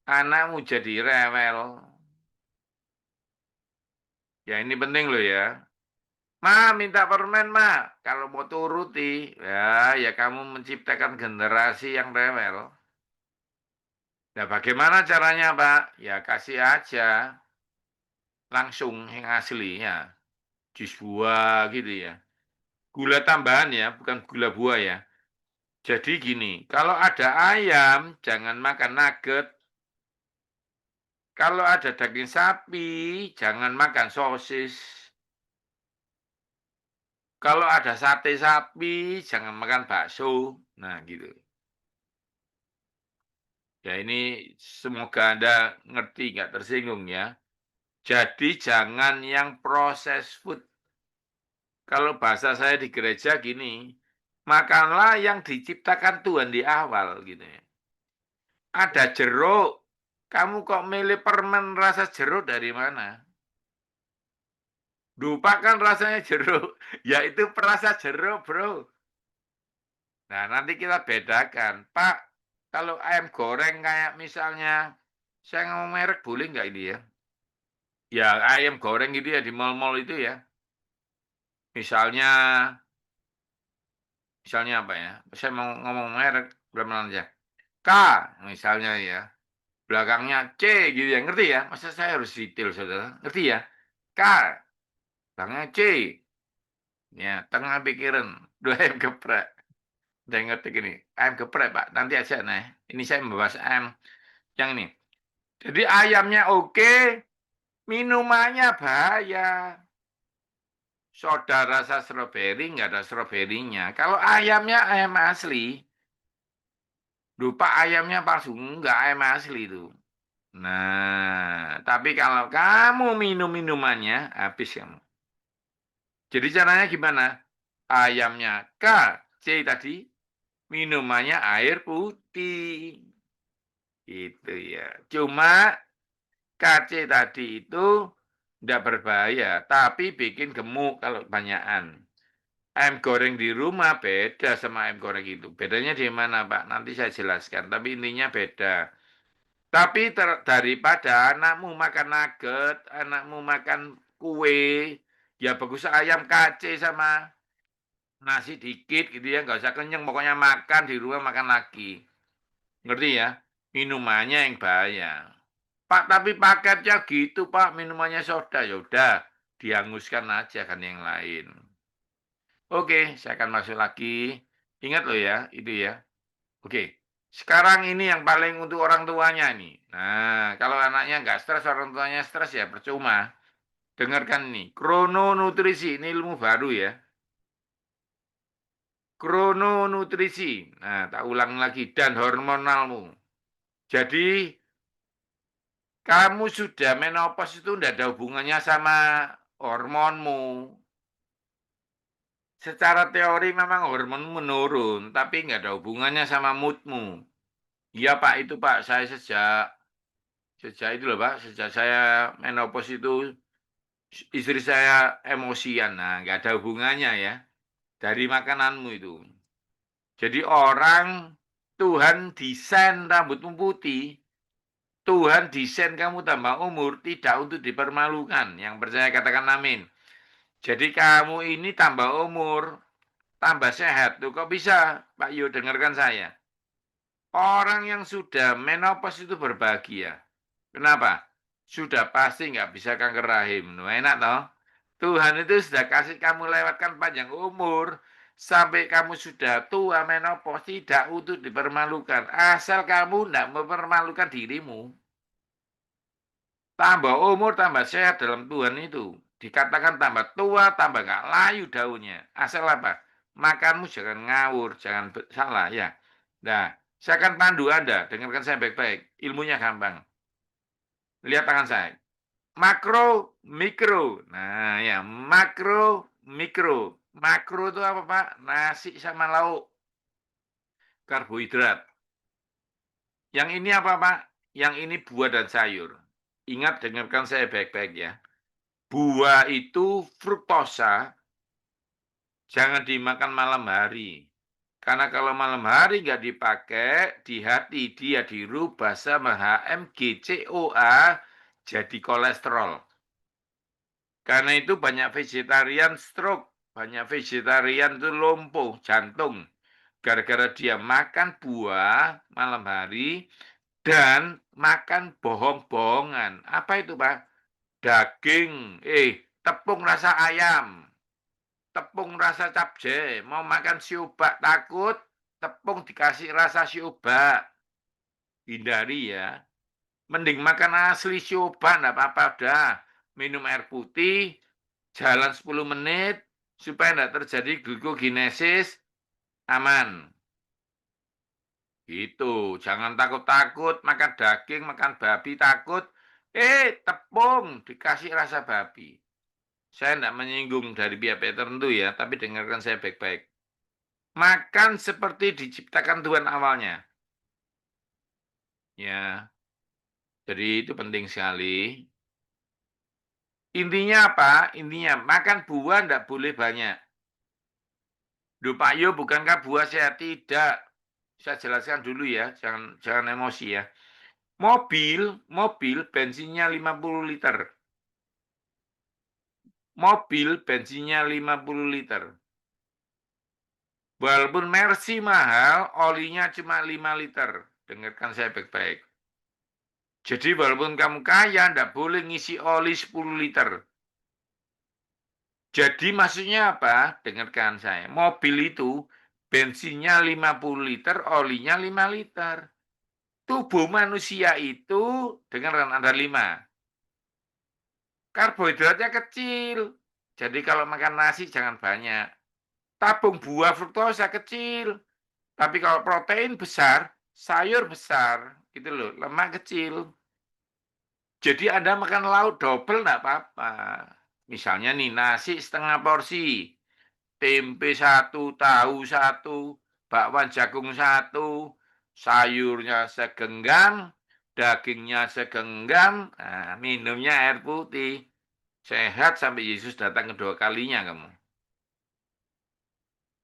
anakmu jadi rewel. Ya ini penting loh ya. Ma, minta permen, ma. Kalau mau turuti, ya kamu menciptakan generasi yang rewel. Nah, bagaimana caranya, Pak? Ya kasih aja langsung yang asli ya. Jus buah gitu ya. Gula tambahan ya, bukan gula buah ya. Jadi gini, kalau ada ayam, jangan makan nugget. Kalau ada daging sapi, jangan makan sosis. Kalau ada sate sapi, jangan makan bakso. Nah, gitu. Ya, ini semoga Anda ngerti, nggak tersinggung ya. Jadi jangan yang proses food. Kalau bahasa saya di gereja gini, makanlah yang diciptakan Tuhan di awal gitu ya. Ada jeruk, kamu kok milih permen rasa jeruk dari mana? Lupakan rasanya jeruk, yaitu perasa jeruk, bro. Nah, nanti kita bedakan. Pak, kalau ayam goreng kayak misalnya, saya ngomong merek boleh nggak ini ya? Ya, ayam goreng gitu ya di mall-mall itu ya. Misalnya, misalnya apa ya? Saya mau ngomong merek, berapa aja. K, misalnya ya. Belakangnya C gitu ya, ngerti ya? Masa saya harus detail, saudara? Ngerti ya? K, belakangnya C. Ya, tengah pikiran. Dua ayam geprek. Udah ngerti gini, ayam geprek, Pak. Nanti aja, nah. Ini saya membahas ayam yang ini. Jadi ayamnya oke, minumannya bahaya. Soda rasa stroberi nggak ada stroberinya. Kalau ayamnya ayam asli, lupa ayamnya palsu, nggak ayam asli itu. Nah, tapi kalau kamu minum minumannya, habis kamu. Jadi caranya gimana? Ayamnya K, C tadi, minumannya air putih. Itu ya. Cuma KC tadi itu tidak berbahaya, tapi bikin gemuk kalau kebanyakan. Ayam goreng di rumah beda sama ayam goreng itu. Bedanya di mana, Pak? Nanti saya jelaskan, tapi intinya beda. Tapi daripada anakmu makan nugget, anakmu makan kue, ya bagus ayam KC sama nasi dikit gitu ya, nggak usah kenyang, pokoknya makan di rumah makan lagi. Ngerti ya? Minumannya yang bahaya. Pak, tapi paketnya gitu, Pak, minumannya soda. Ya udah, dihanguskan aja kan yang lain. Oke, saya akan masuk lagi. Ingat loh ya, itu ya. Oke. Sekarang ini yang paling untuk orang tuanya nih. Nah, kalau anaknya nggak stres, orang tuanya stres ya percuma. Dengarkan nih, krononutrisi, ini ilmu baru ya. Krononutrisi, nah tak ulang lagi, dan hormonalmu. Jadi, kamu sudah menopause itu tidak ada hubungannya sama hormonmu. Secara teori memang hormon menurun, tapi nggak ada hubungannya sama moodmu. Iya Pak, itu Pak, saya sejak itu loh Pak, sejak saya menopause itu istri saya emosian. Nah, nggak ada hubungannya ya dari makananmu itu. Jadi orang Tuhan desain rambutmu putih, Tuhan desain kamu tambah umur tidak untuk dipermalukan. Yang percaya katakan amin. Jadi kamu ini tambah umur, tambah sehat. Tuh kok bisa, Pak Yo, dengarkan saya. Orang yang sudah menopause itu berbahagia. Kenapa? Sudah pasti nggak bisa kanker rahim. Nah, enak toh? Tuhan itu sudah kasih kamu lewatkan panjang umur. Sampai kamu sudah tua menopause tidak untuk dipermalukan. Asal kamu tidak mempermalukan dirimu. Tambah umur, tambah sehat dalam Tuhan itu. Dikatakan tambah tua, tambah nggak layu daunnya. Asal apa? Makanmu jangan ngawur, jangan salah ya. Nah, saya akan pandu Anda. Dengarkan saya baik-baik. Ilmunya gampang. Lihat tangan saya. Makro, mikro. Nah ya, makro, mikro. Makro itu apa Pak? Nasi sama lauk. Karbohidrat. Yang ini apa Pak? Yang ini buah dan sayur. Ingat, dengarkan saya baik-baik ya. Buah itu fruktosa jangan dimakan malam hari. Karena kalau malam hari nggak dipakai, di hati dia dirubah sama HMGCOA jadi kolesterol. Karena itu banyak vegetarian stroke, banyak vegetarian itu lumpuh jantung. Gara-gara dia makan buah malam hari dan makan bohong-bohongan. Apa itu Pak? Daging, tepung rasa ayam, tepung rasa capcay, mau makan siubak takut, tepung dikasih rasa siubak. Hindari ya. Mending makan asli siubak, enggak apa-apa dah. Minum air putih, jalan 10 menit, supaya enggak terjadi glukogenesis, aman. Gitu, jangan takut-takut makan daging, makan babi takut. Tepung dikasih rasa babi. Saya tidak menyinggung dari pihak-pihak tertentu ya, tapi dengarkan saya baik-baik. Makan seperti diciptakan Tuhan awalnya. Ya, jadi itu penting sekali. Intinya apa? Intinya makan buah tidak boleh banyak. Duh Pak Yo, bukankah buah sehat? Tidak. Saya jelaskan dulu ya, jangan emosi ya. Mobil bensinnya 50 liter. Mobil bensinnya 50 liter. Walaupun Mercy mahal, olinya cuma 5 liter. Dengarkan saya baik-baik. Jadi walaupun kamu kaya, tidak boleh ngisi oli 10 liter. Jadi maksudnya apa? Dengarkan saya. Mobil itu bensinnya 50 liter, olinya 5 liter. Tubuh manusia itu, dengarkan ada 5. Karbohidratnya kecil. Jadi kalau makan nasi jangan banyak. Tabung buah fruktosa kecil. Tapi kalau protein besar, sayur besar. Gitu loh, lemak kecil. Jadi Anda makan lauk double enggak apa-apa. Misalnya nih, nasi setengah porsi. Tempe 1, tahu 1, bakwan jagung 1, sayurnya segenggam, dagingnya segenggam, nah, minumnya air putih. Sehat sampai Yesus datang kedua kalinya kamu.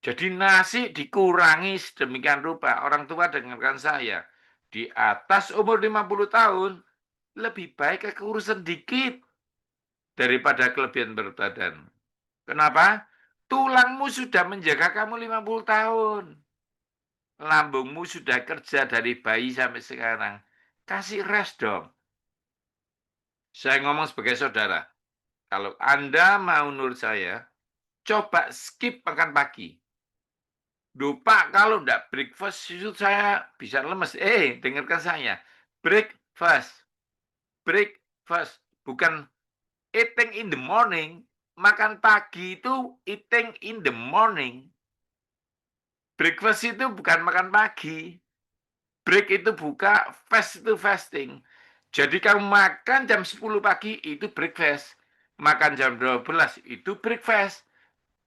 Jadi nasi dikurangi sedemikian rupa. Orang tua dengarkan saya. Di atas umur 50 tahun, lebih baik kekurusan dikit daripada kelebihan berat badan. Kenapa? Tulangmu sudah menjaga kamu 50 tahun. Lambungmu sudah kerja dari bayi sampai sekarang. Kasih rest dong. Saya ngomong sebagai saudara. Kalau Anda mau menurut saya, coba skip makan pagi. Duh, Pak, kalau enggak breakfast itu saya bisa lemes. Dengarkan saya. Breakfast. Breakfast. Bukan eating in the morning. Makan pagi itu eating in the morning. Breakfast itu bukan makan pagi. Break itu buka, fast itu fasting. Jadi kamu makan jam 10 pagi itu breakfast. Makan jam 12 itu breakfast.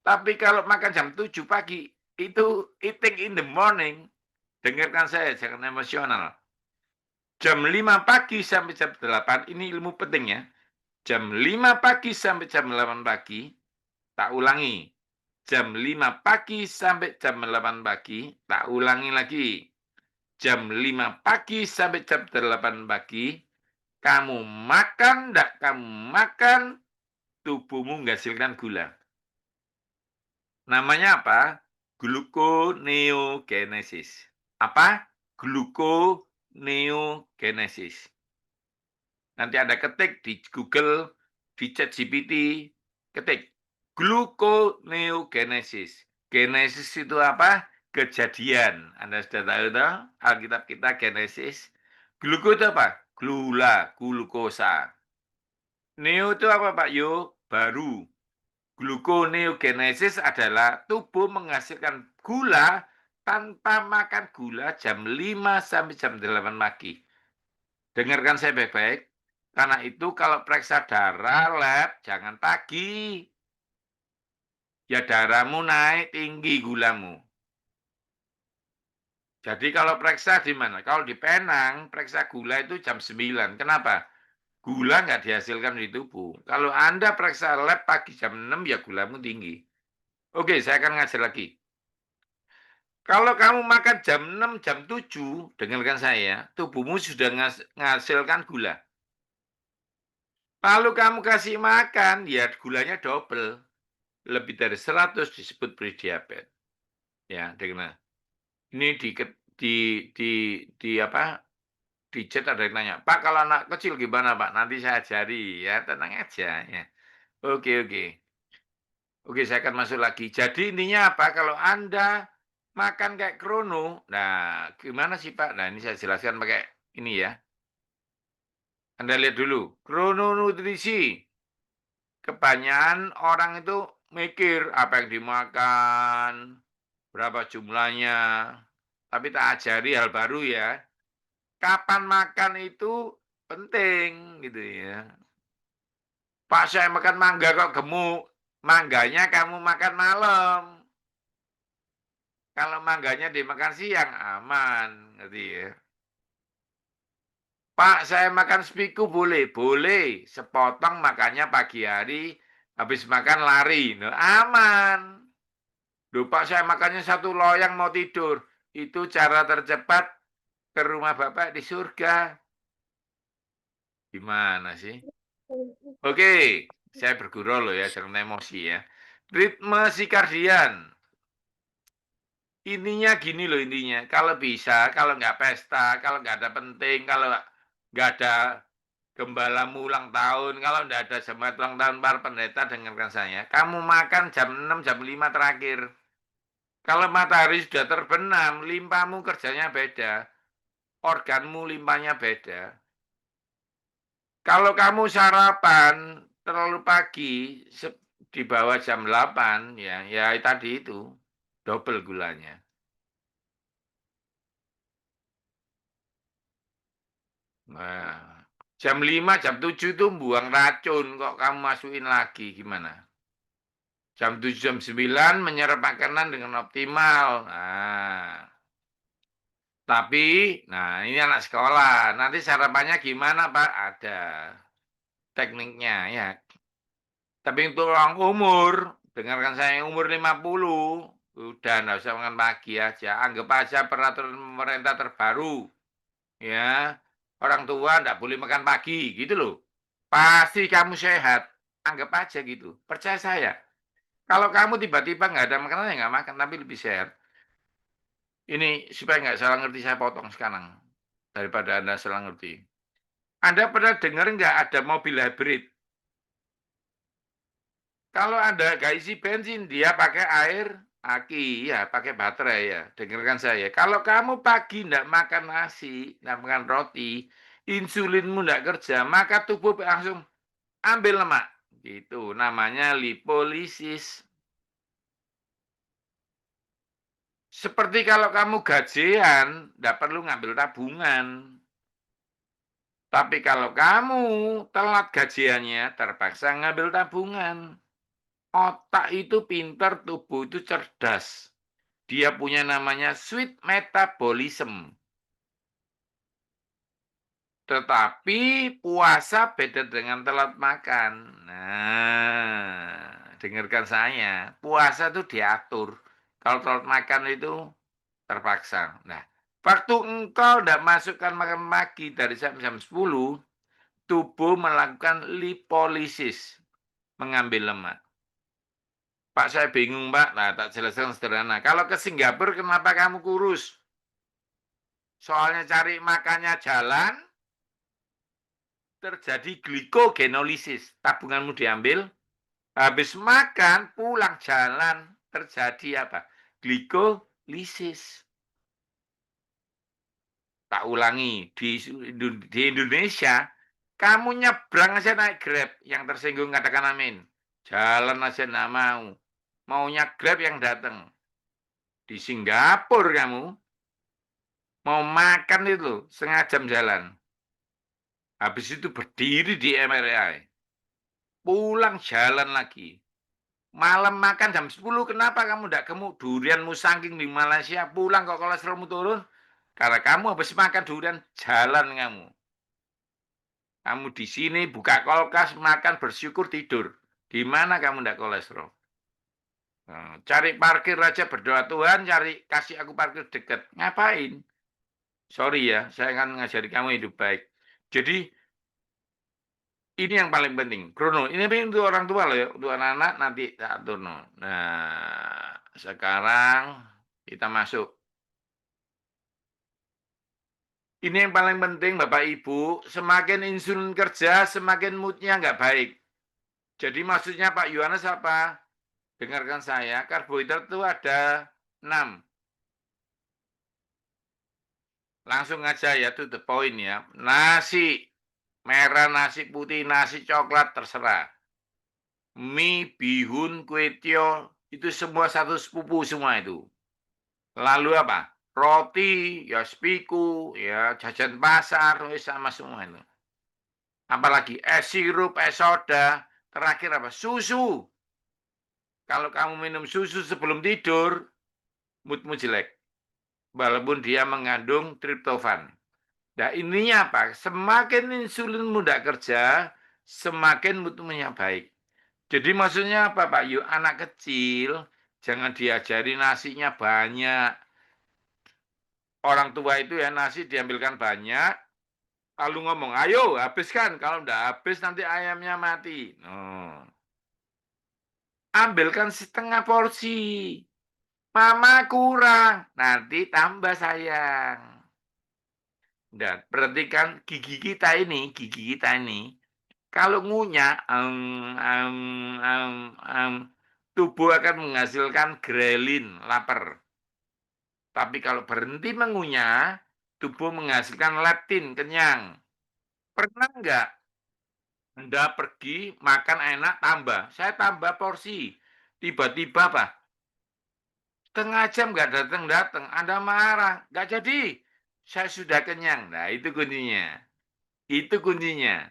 Tapi kalau makan jam 7 pagi itu eating in the morning. Dengarkan saya, jangan emosional. Jam 5 pagi sampai jam 8, ini ilmu pentingnya. Jam 5 pagi sampai jam 8 pagi, tak ulangi. Jam 5 pagi sampai jam 8 pagi, tak ulangi lagi. Jam 5 pagi sampai jam 8 pagi, kamu makan, enggak kamu makan, tubuhmu menghasilkan gula. Namanya apa? Gluconeogenesis. Apa? Gluconeogenesis. Nanti Anda ketik di Google, di ChatGPT, ketik gluconeogenesis. Genesis itu apa? Kejadian. Anda sudah tahu toh? Alkitab kita Genesis. Gluko itu apa? Gula, glukosa. Neo itu apa Pak Yo? Baru. Gluconeogenesis adalah tubuh menghasilkan gula tanpa makan gula jam 5 sampai jam 8 pagi. Dengarkan saya baik-baik. Karena itu kalau periksa darah lab jangan pagi. Ya darahmu naik tinggi gulamu. Jadi kalau periksa di mana? Kalau di Penang, periksa gula itu jam 9. Kenapa? Gula nggak dihasilkan di tubuh. Kalau Anda periksa lab pagi jam 6, ya gulamu tinggi. Oke, saya akan ngajar lagi. Kalau kamu makan jam 6, jam 7, dengarkan saya, tubuhmu sudah menghasilkan gula. Lalu kamu kasih makan, ya gulanya double. Lebih dari 100 disebut prediabetes. Ya, dengar. Ini di apa? Di chat ada yang nanya, Pak kalau anak kecil gimana Pak? Nanti saya ajari ya, tenang aja ya. Oke oke. Oke, saya akan masuk lagi. Jadi intinya apa? Kalau Anda makan kayak krono, nah gimana sih Pak? Nah ini saya jelaskan pakai ini ya. Anda lihat dulu, krononutrisi. Kebanyakan orang itu mikir apa yang dimakan, berapa jumlahnya. Tapi tak ajari hal baru ya. Kapan makan itu penting gitu ya. Pak saya makan mangga kok gemuk. Mangganya kamu makan malam. Kalau mangganya dimakan siang aman, gitu ya. Pak saya makan spiku boleh? Boleh. Sepotong makannya pagi hari, habis makan lari. Nah, aman. Duh, Pak saya makannya satu loyang mau tidur. Itu cara tercepat ke rumah Bapak di surga. Gimana sih? Oke, saya bergurau loh ya, jangan emosi ya. Ritme sikardian. Intinya gini loh intinya, kalau bisa, kalau nggak pesta, kalau nggak ada penting, kalau nggak ada gembalamu ulang tahun, kalau nggak ada jemaat ulang tahun para pendeta, dengarkan saya. Kamu makan jam 6, jam 5 terakhir. Kalau matahari sudah terbenam, limpamu kerjanya beda. Organmu limpahnya beda. Kalau kamu sarapan terlalu pagi, di bawah jam 8, ya tadi itu, double gulanya. Nah, jam 5, jam 7 itu buang racun, kok kamu masukin lagi, gimana? Jam 7, jam 9 menyerap makanan dengan optimal. Tapi, ini anak sekolah, nanti sarapannya gimana Pak? Ada tekniknya ya. Tapi untuk orang umur, dengarkan saya yang umur 50, udah nggak usah makan pagi aja. Anggap aja peraturan pemerintah terbaru. Ya, orang tua nggak boleh makan pagi, gitu loh. Pasti kamu sehat. Anggap aja gitu. Percaya saya. Kalau kamu tiba-tiba nggak ada makanan, ya nggak makan, tapi lebih sehat. Ini supaya nggak salah ngerti, saya potong sekarang. Daripada Anda salah ngerti. Anda pernah dengar nggak ada mobil hybrid? Kalau Anda nggak isi bensin, dia pakai air Aki, ya pakai baterai ya. Dengarkan saya. Kalau kamu pagi tidak makan nasi, tidak makan roti, insulinmu tidak kerja, maka tubuh langsung ambil lemak. Gitu. Namanya lipolisis. Seperti kalau kamu gajian, tidak perlu ngambil tabungan. Tapi kalau kamu telat gajiannya, terpaksa ngambil tabungan. Otak itu pintar, tubuh itu cerdas. Dia punya namanya sweet metabolism. Tetapi puasa beda dengan telat makan. Nah, dengarkan saya. Puasa itu diatur. Kalau telat makan itu terpaksa. Nah, waktu engkau tidak masukkan makan pagi dari jam 10, tubuh melakukan lipolisis, mengambil lemak. Pak, saya bingung, Pak. Nah, tak jelaskan sederhana. Kalau ke Singapura, kenapa kamu kurus? Soalnya cari makannya jalan, terjadi glikogenolisis. Tabunganmu diambil, habis makan, pulang jalan, terjadi apa? Glikolisis. Tak ulangi, di Indonesia, kamu nyebrang aja naik Grab, yang tersinggung katakan amin. Jalan aja enggak mau. Maunya Grab yang datang. Di Singapura kamu, mau makan itu, setengah jam jalan. Habis itu berdiri di MRI. Pulang jalan lagi. Malam makan jam 10, kenapa kamu tidak gemuk? Durianmu saking di Malaysia, pulang kok kolesterolmu turun? Karena kamu habis makan durian, jalan kamu. Kamu di sini buka kulkas, makan, bersyukur, tidur. Di mana kamu tidak kolesterol? Cari parkir aja berdoa, Tuhan cari kasih aku parkir dekat. Ngapain? Sorry ya, saya akan mengajari kamu hidup baik. Jadi, ini yang paling penting. Krono, ini penting untuk orang tua loh ya. Untuk anak-anak nanti tak atur. Nah, sekarang kita masuk. Ini yang paling penting Bapak Ibu, semakin insulin kerja, semakin moodnya nggak baik. Jadi maksudnya Pak Yohanes apa? Dengarkan saya, karbohidrat itu ada 6. Langsung aja ya, to the point ya. Nasi merah, nasi putih, nasi coklat, terserah. Mie, bihun, kue tio, itu semua satu sepupu semua itu. Lalu apa? Roti, ya spiku, ya jajan pasar, sama semua itu. Apalagi es sirup, es soda, terakhir apa? Susu. Kalau kamu minum susu sebelum tidur, moodmu jelek. Walaupun dia mengandung triptofan. Nah, ininya apa? Semakin insulin mudah kerja, semakin moodmu baik. Jadi maksudnya apa, Pak? Yuk, anak kecil, jangan diajari nasinya banyak. Orang tua itu ya nasi diambilkan banyak, lalu ngomong, ayo habiskan. Kalau enggak habis nanti ayamnya mati. Ambilkan setengah porsi. Mama kurang, nanti tambah sayang. Dan perhatikan gigi kita ini, kalau ngunyah, tubuh akan menghasilkan grelin, lapar. Tapi kalau berhenti mengunyah, tubuh menghasilkan leptin, kenyang. Pernah enggak Anda pergi makan enak, tambah? Saya tambah porsi. Tiba-tiba apa? Setengah jam nggak datang-datang, Anda marah. Nggak jadi. Saya sudah kenyang. Nah, itu kuncinya. Itu kuncinya.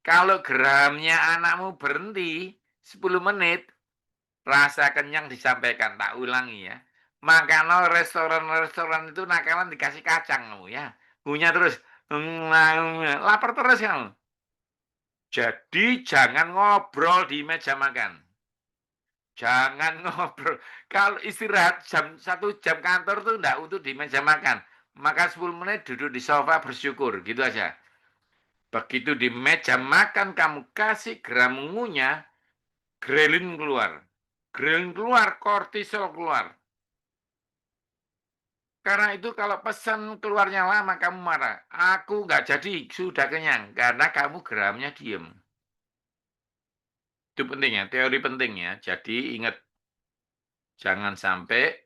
Kalau geramnya anakmu berhenti 10 menit, rasa kenyang disampaikan. Tak ulangi ya. Makan restoran-restoran itu nakalan dikasih kacang kamu ya. Punya terus. Lapar terus kamu. Jadi jangan ngobrol di meja makan. Jangan ngobrol. Kalau istirahat 1 jam kantor tuh enggak untuk di meja makan. Maka 10 menit duduk di sofa bersyukur. Gitu aja. Begitu di meja makan kamu kasih geram ngunyah, grelin keluar. Grelin keluar, kortisol keluar. Karena itu kalau pesan keluarnya lama kamu marah. Aku nggak jadi, sudah kenyang. Karena kamu geramnya diem. Itu penting ya, teori penting ya. Jadi ingat, Jangan sampai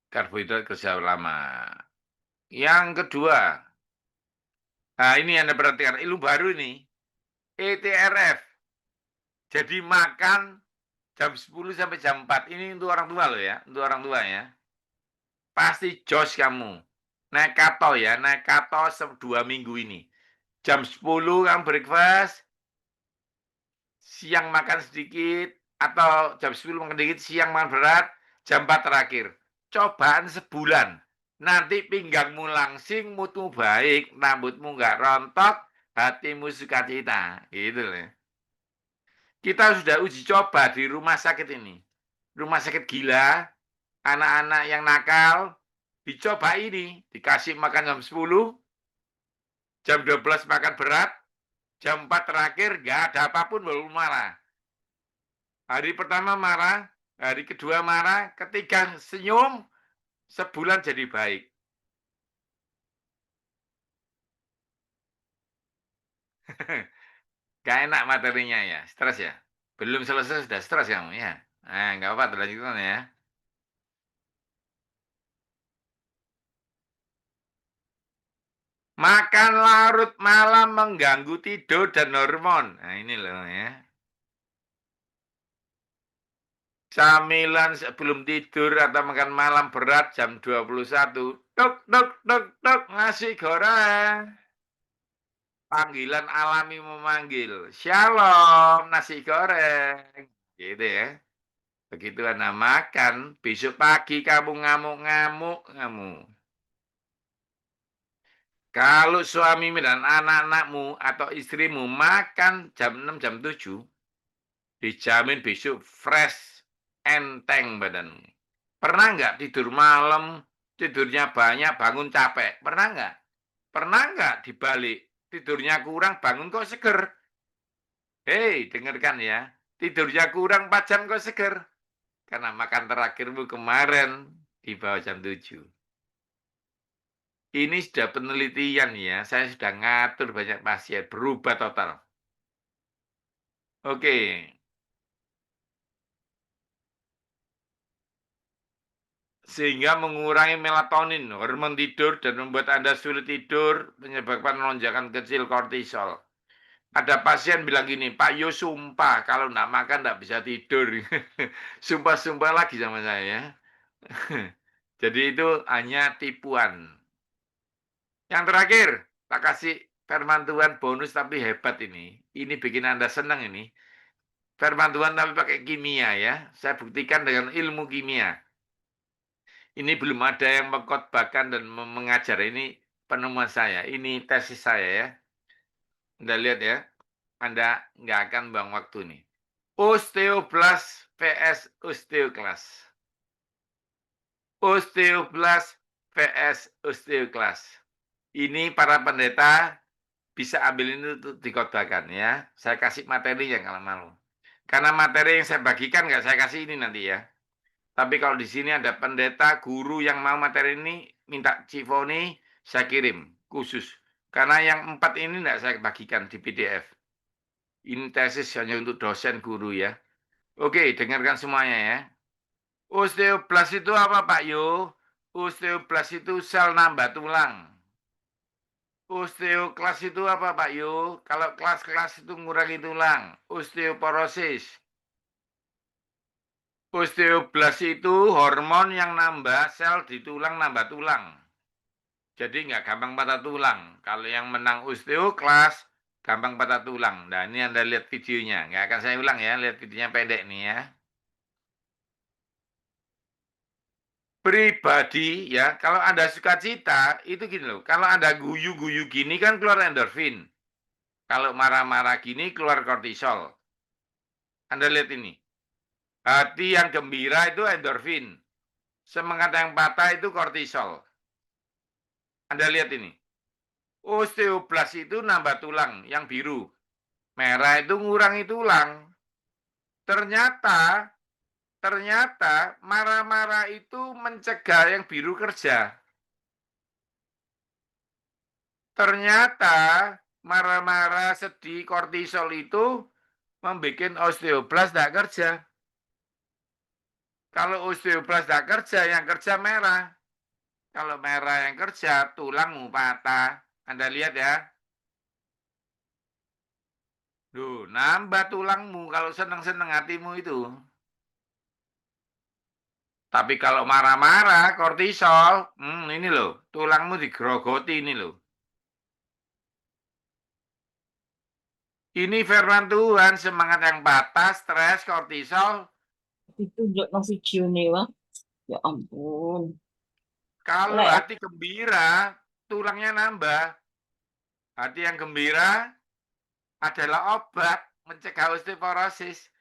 karbohidrat kerja lama. Yang kedua, nah ini Anda perhatikan, ilmu baru ini, ETRF. Jadi makan jam 10 sampai jam 4. Ini untuk orang tua loh ya, untuk orang tua ya. Pasti jos kamu. Naik kato ya, naik kato 2 minggu ini. Jam 10 kamu breakfast, siang makan sedikit, atau jam 10 makan sedikit, siang makan berat, jam 4 terakhir. Cobaan sebulan. Nanti pinggangmu langsing, moodmu baik, rambutmu nggak rontok, hatimu sukacita. Gitu loh. Kita sudah uji coba di rumah sakit ini. Rumah sakit gila, anak-anak yang nakal, dicoba ini. Dikasih makan jam 10, jam 12 makan berat, jam 4 terakhir nggak ada apapun baru marah. Hari pertama marah, hari kedua marah, ketiga senyum, sebulan jadi baik. Gak enak materinya ya, stres ya. Belum selesai sudah stres kamu ya. Nah, nggak apa-apa, lanjutkan ya. Makan larut malam mengganggu tidur dan hormon. Nah, ini loh ya. Camilan sebelum tidur atau makan malam berat jam 21. Tuk, tuk, tuk, tuk, nasi goreng. Panggilan alami memanggil. Shalom, nasi goreng. Gitu ya. Begitu Anda makan, besok pagi kamu ngamuk-ngamuk kamu. Kalau suamimu dan anak-anakmu atau istrimu makan jam 6, jam 7, dijamin besok fresh, enteng badanmu. Pernah nggak tidur malam, tidurnya banyak, bangun capek? Pernah nggak? Pernah nggak dibalik, tidurnya kurang, bangun kok seger? Hei, dengarkan ya. Tidurnya kurang 4 jam kok seger. Karena makan terakhirmu kemarin di bawah jam 7. Ini sudah penelitian ya. Saya sudah ngatur banyak pasien. Berubah total. Oke. Sehingga mengurangi melatonin, hormon tidur, dan membuat Anda sulit tidur, menyebabkan lonjakan kecil kortisol. Ada pasien bilang gini, Pak Yo sumpah kalau nggak makan nggak bisa tidur. Sumpah-sumpah lagi sama saya. Jadi itu hanya tipuan. Yang terakhir, tak kasih firman Tuhan bonus tapi hebat ini. Ini bikin Anda senang ini. Firman Tuhan tapi pakai kimia ya. Saya buktikan dengan ilmu kimia. Ini belum ada yang mengkhotbahkan dan mengajar. Ini penemuan saya. Ini tesis saya ya. Anda lihat ya. Anda nggak akan buang waktu nih. Osteoblast vs osteoklas. Osteoblast vs osteoklas. Ini para pendeta bisa ambil ini untuk dikhotbahkan ya. Saya kasih materi yang kalau malu. Karena materi yang saya bagikan nggak saya kasih ini nanti ya. Tapi kalau di sini ada pendeta, guru yang mau materi ini, minta Cifoni, saya kirim khusus. Karena yang 4 ini nggak saya bagikan di PDF. Ini tesis hanya untuk dosen guru ya. Oke, dengarkan semuanya ya. Osteoblast itu apa Pak Yo? Osteoblast itu sel nambah tulang. Osteoklas itu apa Pak Yo? Kalau kelas-kelas itu ngurangi tulang. Osteoporosis. Osteoblast itu hormon yang nambah sel di tulang, nambah tulang. Jadi nggak gampang patah tulang. Kalau yang menang osteoklas, gampang patah tulang. Nah ini Anda lihat videonya. Nggak akan saya ulang ya, lihat videonya pendek nih ya. Pribadi ya, kalau Anda suka cita, itu gini loh. Kalau Anda guyu-guyu gini kan keluar endorfin. Kalau marah-marah gini keluar kortisol. Anda lihat ini. Hati yang gembira itu endorfin. Semangat yang patah itu kortisol. Anda lihat ini. Osteoblast itu nambah tulang yang biru. Merah itu ngurangi tulang. Ternyata marah-marah itu mencegah yang biru kerja. Ternyata marah-marah, sedih, kortisol itu membuat osteoblast tidak kerja. Kalau osteoblas tidak kerja, yang kerja merah. Kalau merah yang kerja, tulangmu patah. Anda lihat ya. Duh, nambah tulangmu kalau seneng-seneng hatimu itu. Tapi kalau marah-marah, kortisol, ini loh, tulangmu digerogoti ini loh. Ini firman Tuhan, semangat yang patah, stres, kortisol. Ditunjukno videone, Bang. Ya ampun. Kalau Lek hati gembira, tulangnya nambah. Hati yang gembira adalah obat mencegah osteoporosis.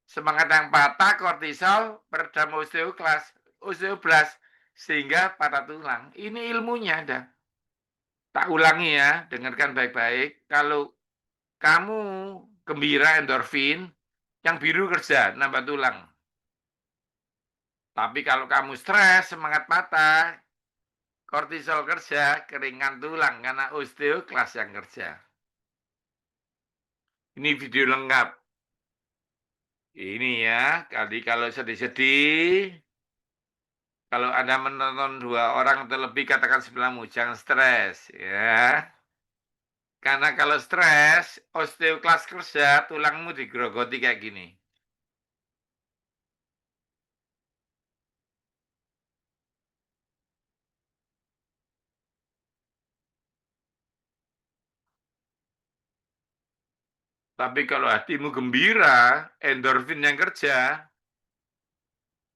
Semangat yang patah, kortisol, peredam osteoblas, sehingga patah tulang. Ini ilmunya ada. Tak ulangi ya, dengarkan baik-baik. Kalau kamu gembira endorfin, yang biru kerja, nambah tulang. Tapi kalau kamu stres, semangat patah, kortisol kerja, keringan tulang, karena osteoklas yang kerja. Ini video lengkap. Ini ya, kalau sedih-sedih, kalau Anda menonton 2 orang atau lebih, katakan sebelahmu, jangan stres, ya. Karena kalau stres, osteoklas kerja, tulangmu digerogoti kayak gini. Tapi kalau hatimu gembira, endorfin yang kerja,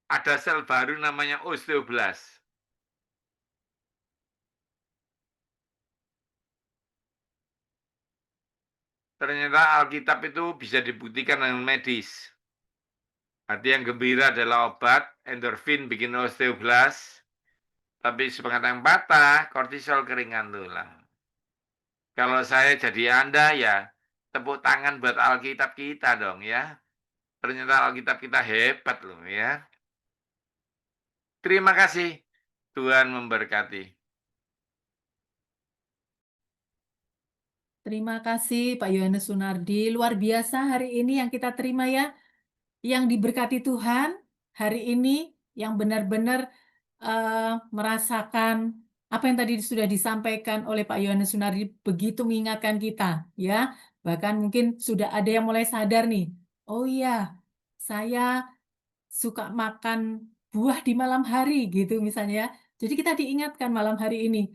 ada sel baru namanya osteoblas. Ternyata Alkitab itu bisa dibuktikan dengan medis. Hati yang gembira adalah obat, endorfin bikin osteoblas, tapi semangat yang patah, kortisol keringan tulang. Kalau saya jadi Anda ya, tepuk tangan buat Alkitab kita dong ya. Ternyata Alkitab kita hebat loh ya. Terima kasih. Tuhan memberkati. Terima kasih Pak Yohanes Sunardi. Luar biasa hari ini yang kita terima ya. Yang diberkati Tuhan hari ini yang benar-benar merasakan apa yang tadi sudah disampaikan oleh Pak Yohanes Sunardi begitu mengingatkan kita ya. Bahkan mungkin sudah ada yang mulai sadar nih. Oh iya, saya suka makan buah di malam hari gitu misalnya ya. Jadi kita diingatkan malam hari ini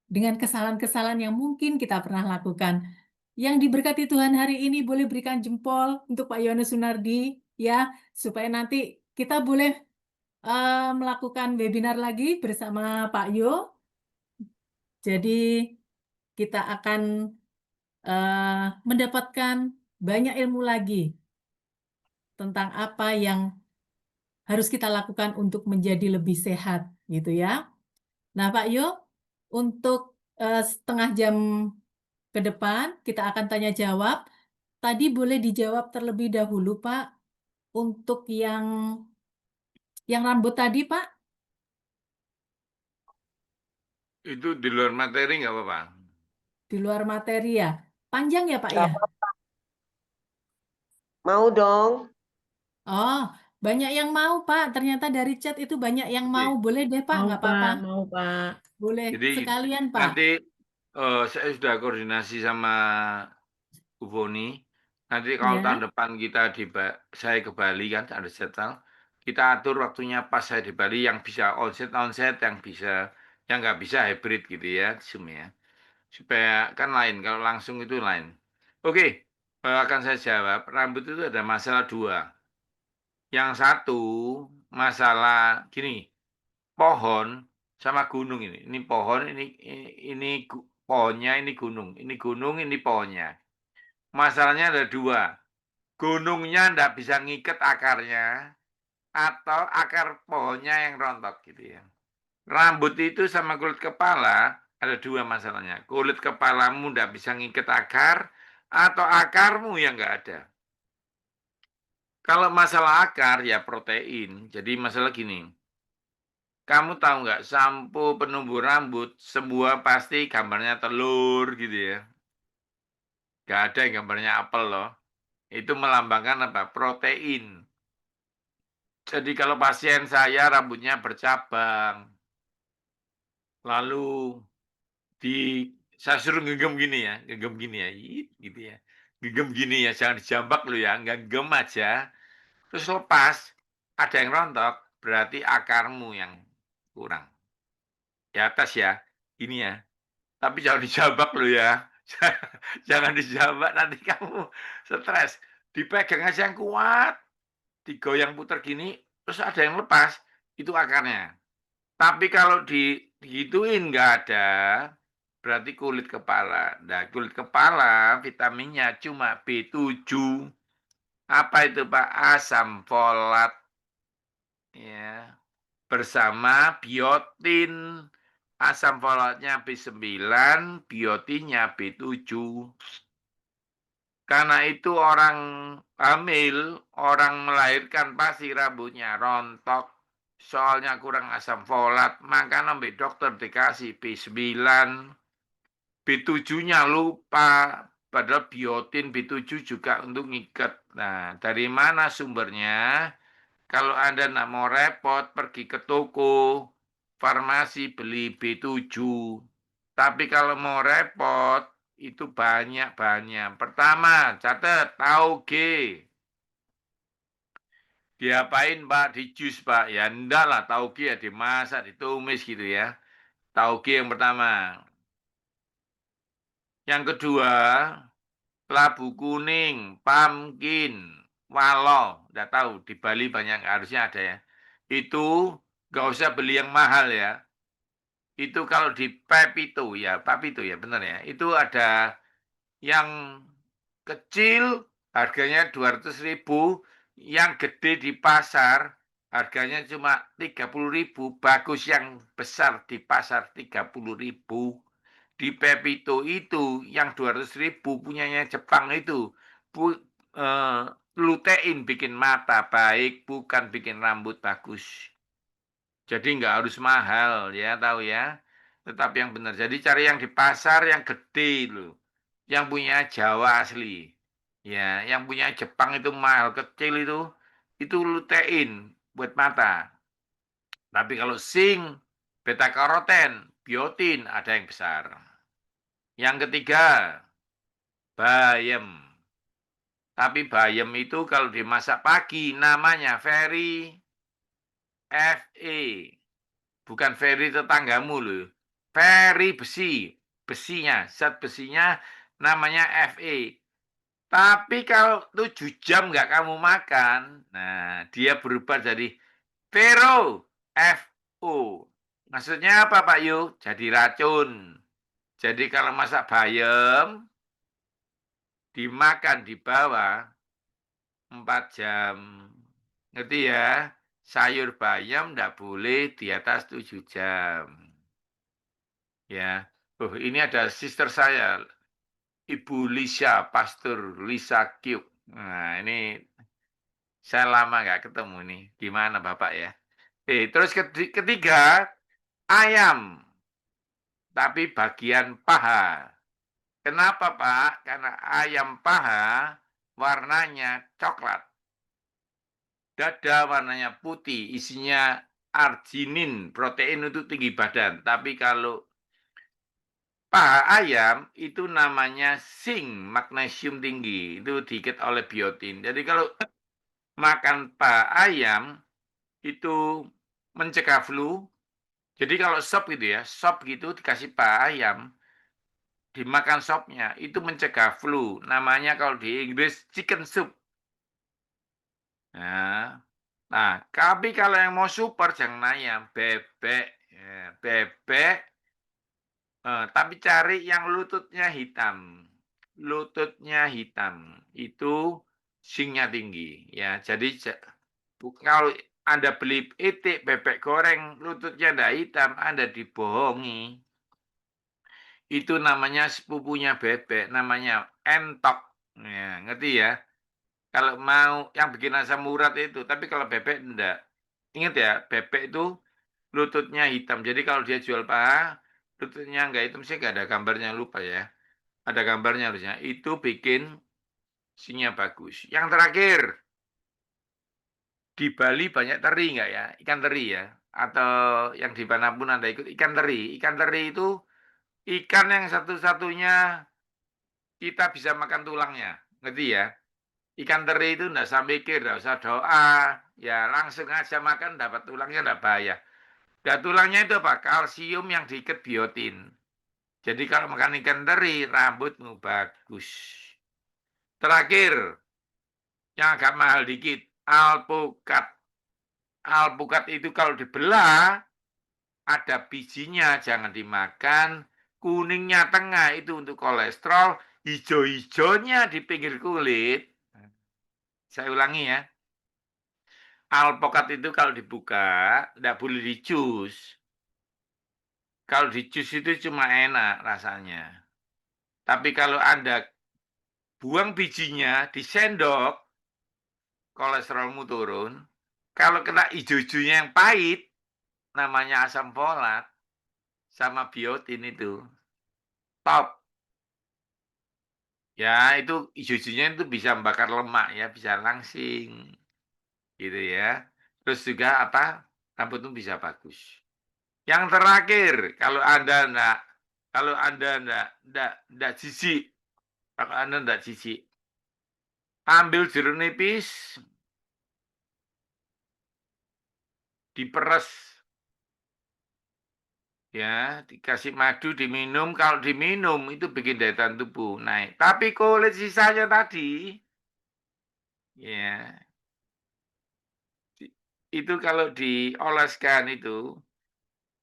dengan kesalahan-kesalahan yang mungkin kita pernah lakukan. Yang diberkati Tuhan hari ini boleh berikan jempol untuk Pak Yohanes Sunardi ya, supaya nanti kita boleh melakukan webinar lagi bersama Pak Yo. Jadi kita akan mendapatkan banyak ilmu lagi tentang apa yang harus kita lakukan untuk menjadi lebih sehat gitu ya. Nah Pak Yo, untuk setengah jam ke depan kita akan tanya jawab. Tadi boleh dijawab terlebih dahulu Pak untuk yang rambut tadi Pak. Itu di luar materi nggak apa-apa. Di luar materi ya. Panjang ya Pak nggak ya? apa- mau dong. Oh, banyak yang mau Pak. Ternyata dari chat itu banyak yang mau. Jadi, Boleh deh Pak, Mau nggak Pak, apa-apa. mau Pak. Boleh jadi sekalian Pak. nanti saya sudah koordinasi sama Bu Foni. Nanti kalau Ya, tahun depan saya ke Bali kan ada jadwal. Kita atur waktunya pas saya di Bali yang bisa onsite, yang nggak bisa hybrid gitu ya, Zoom ya. Supaya kan lain, kalau langsung itu lain. Oke, akan saya jawab. Rambut itu ada masalah 2. Yang satu, masalah gini, pohon sama gunung ini. Ini pohon, pohonnya, ini gunung, ini pohonnya. Masalahnya ada 2. Gunungnya ndak bisa ngiket akarnya, atau akar pohonnya yang rontok gitu ya. Rambut itu sama kulit kepala ada 2 masalahnya. Kulit kepalamu ndak bisa ngiket akar, atau akarmu yang nggak ada. Kalau masalah akar ya protein. Jadi masalah gini. Kamu tahu nggak sampo penumbuh rambut semua pasti gambarnya telur gitu ya. Nggak ada yang gambarnya apel loh. Itu melambangkan apa? Protein. Jadi kalau pasien saya rambutnya bercabang, lalu saya suruh genggam gini ya, genggam gini ya, gitu ya. Genggam gini ya, jangan dijambak lo ya, genggam aja. Terus lepas, ada yang rontok, berarti akarmu yang kurang. Di atas ya, ini ya. Tapi jangan dijambak lo ya. Jangan dijambak, nanti kamu stres. Dipegang aja yang kuat, digoyang puter gini, terus ada yang lepas, itu akarnya. Tapi kalau digituin nggak ada, berarti kulit kepala. Nah, kulit kepala vitaminnya cuma B7. Apa itu Pak? Asam folat. Ya, bersama biotin. Asam folatnya B9, biotinnya B7. Karena itu orang hamil, orang melahirkan pasti rambutnya rontok. Soalnya kurang asam folat, maka sampai dokter dikasih B9. B7-nya lupa, padahal biotin B7 juga untuk ngikat. Nah, dari mana sumbernya? Kalau Anda tidak mau repot, pergi ke toko, farmasi, beli B7. Tapi kalau mau repot, itu banyak-banyak. Pertama, catat, tauge. Diapain Pak? Di jus Pak? Ya enggak lah, tauge ya dimasak, ditumis gitu ya. Tauge yang pertama. Yang kedua, kelabu kuning, pumpkin, walo. Nggak tahu, di Bali banyak, harusnya ada ya. Itu nggak usah beli yang mahal ya. Itu kalau di Pepito ya, Papito ya, benar ya. Itu ada yang kecil harganya 200.000, yang gede di pasar harganya cuma 30.000, bagus yang besar di pasar 30.000. Di Pepito itu yang 200.000 punyanya Jepang itu eh, lutein bikin mata baik, bukan bikin rambut bagus. Jadi nggak harus mahal ya, tahu ya. Tetapi yang benar. Jadi cari yang di pasar yang gede loh. Yang punya Jawa asli. Ya, yang punya Jepang itu mahal kecil itu lutein buat mata. Tapi kalau zinc, beta karoten, biotin ada yang besar. Yang ketiga, bayam. Tapi bayam itu kalau dimasak pagi namanya Ferry FE. Bukan Ferry tetanggamu loh. Ferry besi. Besinya, zat besinya namanya Fe. Tapi kalau 7 jam nggak kamu makan, nah dia berubah jadi Vero FO. Maksudnya apa Pak Yu? Jadi racun. Jadi kalau masak bayam, dimakan di bawah 4 jam. Ngerti ya? Sayur bayam nggak boleh di atas 7 jam. Ya. Oh, ini ada sister saya, Ibu Lisa, Pastor Lisa Kyuk. Nah, ini saya lama nggak ketemu nih. Gimana Bapak ya? Terus ketiga, ayam. Tapi bagian paha. Kenapa Pak? Karena ayam paha warnanya coklat. Dada warnanya putih, isinya arginin, protein untuk tinggi badan. Tapi kalau paha ayam itu namanya zinc, magnesium tinggi. Itu dikit oleh biotin. Jadi kalau makan paha ayam itu mencegah flu. Jadi kalau sop gitu ya, sop gitu dikasih paha ayam, dimakan sopnya, itu mencegah flu. Namanya kalau di Inggris chicken soup. Nah, tapi kalau yang mau super jangan ayam, bebek. Ya, bebek, tapi cari yang lututnya hitam. Lututnya hitam itu zinc-nya tinggi ya. Jadi kalau Anda beli itik bebek goreng lututnya tidak hitam, Anda dibohongi. Itu namanya sepupunya bebek, namanya entok. Ya, ngerti ya? Kalau mau yang bikin asam urat itu, tapi kalau bebek enggak. Ingat ya, bebek itu lututnya hitam. Jadi kalau dia jual paha, lututnya enggak hitam sih, enggak ada gambarnya, lupa ya. Ada gambarnya harusnya. Itu bikin sinyal bagus. Yang terakhir, Di Bali banyak teri nggak ya? Ikan teri ya? Atau yang dimanapun Anda ikut ikan teri. Ikan teri itu ikan yang satu-satunya kita bisa makan tulangnya. Ngerti ya? Ikan teri itu nggak usah mikir, nggak usah doa. Ya langsung aja makan dapat tulangnya nggak bahaya. Dan tulangnya itu apa? Kalsium yang diikat biotin. Jadi kalau makan ikan teri, rambutmu bagus. Terakhir, yang agak mahal dikit, alpukat. Alpukat itu kalau dibelah, ada bijinya, jangan dimakan. Kuningnya tengah itu untuk kolesterol, hijau-hijaunya di pinggir kulit. Saya ulangi ya. Alpukat itu kalau dibuka, tidak boleh dijus. Kalau dijus itu cuma enak rasanya. Tapi kalau Anda buang bijinya di sendok, kolesterolmu turun. Kalau kena hijau-hijaunya yang pahit, namanya asam folat, sama biotin itu, top. Ya, itu hijau-hijaunya itu bisa membakar lemak ya, bisa langsing. Gitu ya. Terus juga apa? Rambutmu bisa bagus. Yang terakhir, kalau Anda enggak jijik, kalau Anda enggak jijik, ambil jeruk nipis, diperes, ya, dikasih madu, diminum. Kalau diminum itu bikin daya tahan tubuh naik. Tapi kulit sisanya tadi, ya, itu kalau dioleskan itu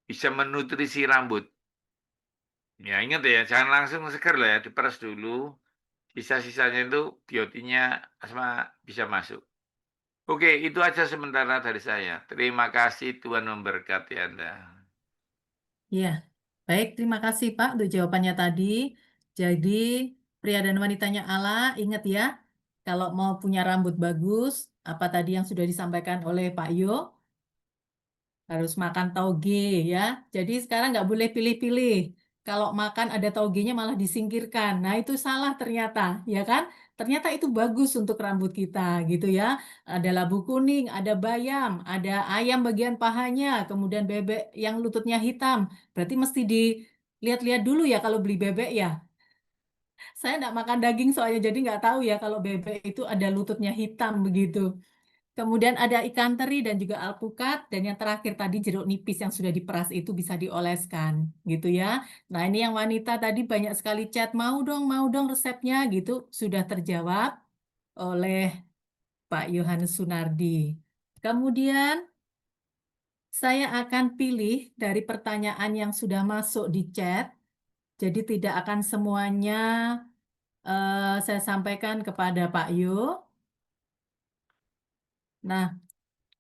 bisa menutrisi rambut. Ya ingat ya, jangan langsung seger lah ya, diperes dulu. Sisa-sisanya itu biotinnya asma bisa masuk. Oke, itu aja sementara dari saya. Terima kasih, Tuhan memberkati Anda. Ya, baik, terima kasih Pak untuk jawabannya tadi. Jadi, pria dan wanitanya Allah, ingat ya, kalau mau punya rambut bagus, apa tadi yang sudah disampaikan oleh Pak Yo, harus makan tauge ya. Jadi sekarang nggak boleh pilih-pilih. Kalau makan ada taugenya malah disingkirkan. Nah itu salah ternyata, ya kan? Ternyata itu bagus untuk rambut kita gitu ya. Ada labu kuning, ada bayam, ada ayam bagian pahanya, kemudian bebek yang lututnya hitam. Berarti mesti dilihat-lihat dulu ya kalau beli bebek ya. Saya nggak makan daging soalnya jadi nggak tahu ya kalau bebek itu ada lututnya hitam begitu. Kemudian ada ikan teri dan juga alpukat dan yang terakhir tadi jeruk nipis yang sudah diperas itu bisa dioleskan gitu ya. Nah, ini yang wanita tadi banyak sekali chat mau dong resepnya gitu sudah terjawab oleh Pak Yohanes Sunardi. Kemudian saya akan pilih dari pertanyaan yang sudah masuk di chat. Jadi tidak akan semuanya saya sampaikan kepada Pak Yo. Nah,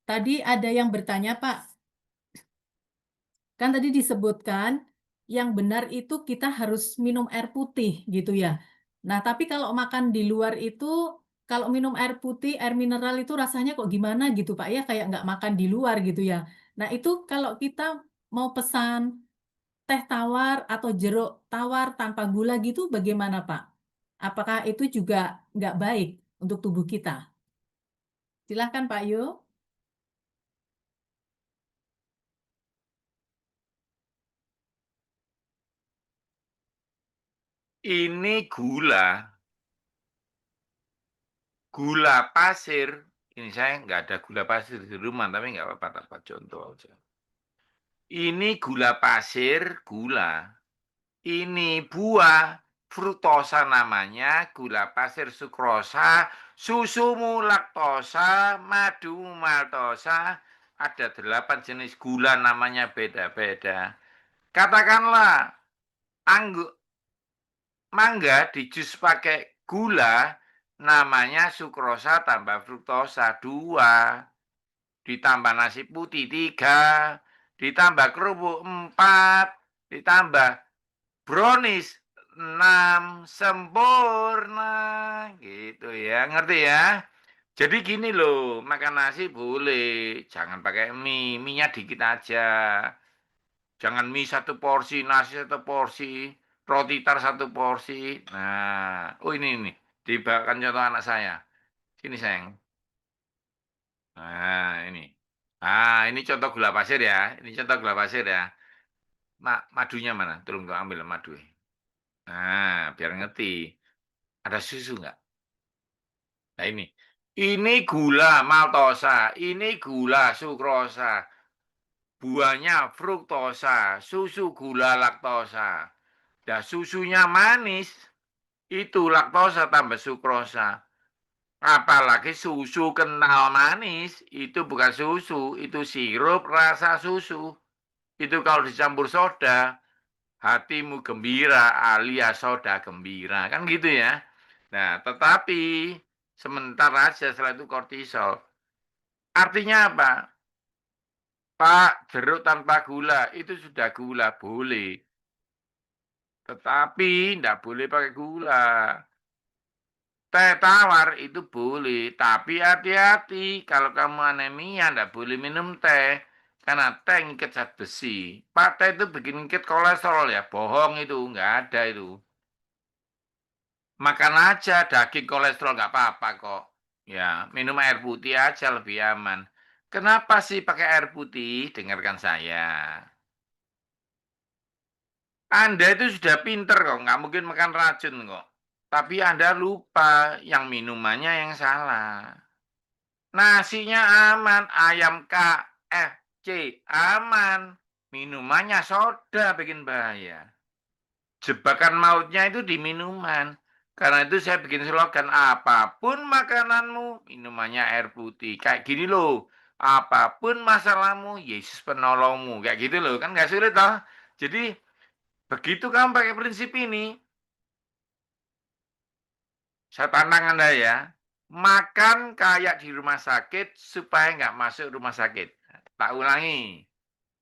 tadi ada yang bertanya, Pak. Kan tadi disebutkan yang benar itu kita harus minum air putih gitu ya. Nah, tapi kalau makan di luar itu, kalau minum air putih, air mineral itu rasanya kok gimana gitu Pak ya, kayak nggak makan di luar gitu ya. Nah, itu kalau kita mau pesan teh tawar atau jeruk tawar tanpa gula gitu bagaimana Pak? Apakah itu juga nggak baik untuk tubuh kita? Silahkan Pak Yo. Ini gula pasir. Ini saya nggak ada gula pasir di rumah, tapi nggak apa-apa, dapat contoh aja. Ini gula pasir, gula. Ini buah, fruktosa namanya, gula pasir sukrosa, susumu laktosa, madu maltosa, ada 8 jenis gula namanya beda-beda. Katakanlah, mangga di jus pakai gula, namanya sukrosa tambah fruktosa 2, ditambah nasi putih 3, ditambah kerupuk 4, ditambah brownies 6, sempurna gitu ya, ngerti ya? Jadi gini loh, makan nasi boleh, jangan pakai mie, mie-nya dikit aja. Jangan mie 1 porsi, nasi 1 porsi, roti tar 1 porsi. Nah, oh ini dibawakan contoh anak saya. Sini sayang. Nah, ini. Ini contoh gula pasir ya. Ini contoh gula pasir ya. Madunya mana? Tolong dong ambil madu. Nah, biar ngerti. Ada susu nggak? Nah, ini. Ini gula maltosa. Ini gula sukrosa. Buahnya fruktosa. Susu gula laktosa. Nah, susunya manis. Itu laktosa tambah sukrosa. Apalagi susu kental manis. Itu bukan susu. Itu sirup rasa susu. Itu kalau dicampur soda, hatimu gembira alias soda gembira. Kan gitu ya. Nah, tetapi sebentar aja setelah itu kortisol. Artinya apa? Pak, jeruk tanpa gula, itu sudah gula, boleh. Tetapi tidak boleh pakai gula. Teh tawar itu boleh, tapi hati-hati. Kalau kamu anemia, tidak boleh minum teh. Karena teh ngikat zat besi. Pak, teh itu bikin ngikat kolesterol ya. Bohong itu, nggak ada itu. Makan aja daging kolesterol nggak apa-apa kok. Ya, minum air putih aja lebih aman. Kenapa sih pakai air putih? Dengarkan saya. Anda itu sudah pinter kok, nggak mungkin makan racun kok. Tapi Anda lupa yang minumannya yang salah. Nasinya aman, ayam KFC aman. Minumannya soda bikin bahaya. Jebakan mautnya itu di minuman. Karena itu saya bikin slogan, apapun makananmu, minumannya air putih. Kayak gini loh, apapun masalahmu, Yesus penolongmu. Kayak gitu loh, kan nggak sulit toh. Jadi, begitu kamu pakai prinsip ini, saya tantang Anda ya, makan kayak di rumah sakit supaya nggak masuk rumah sakit. Tak ulangi,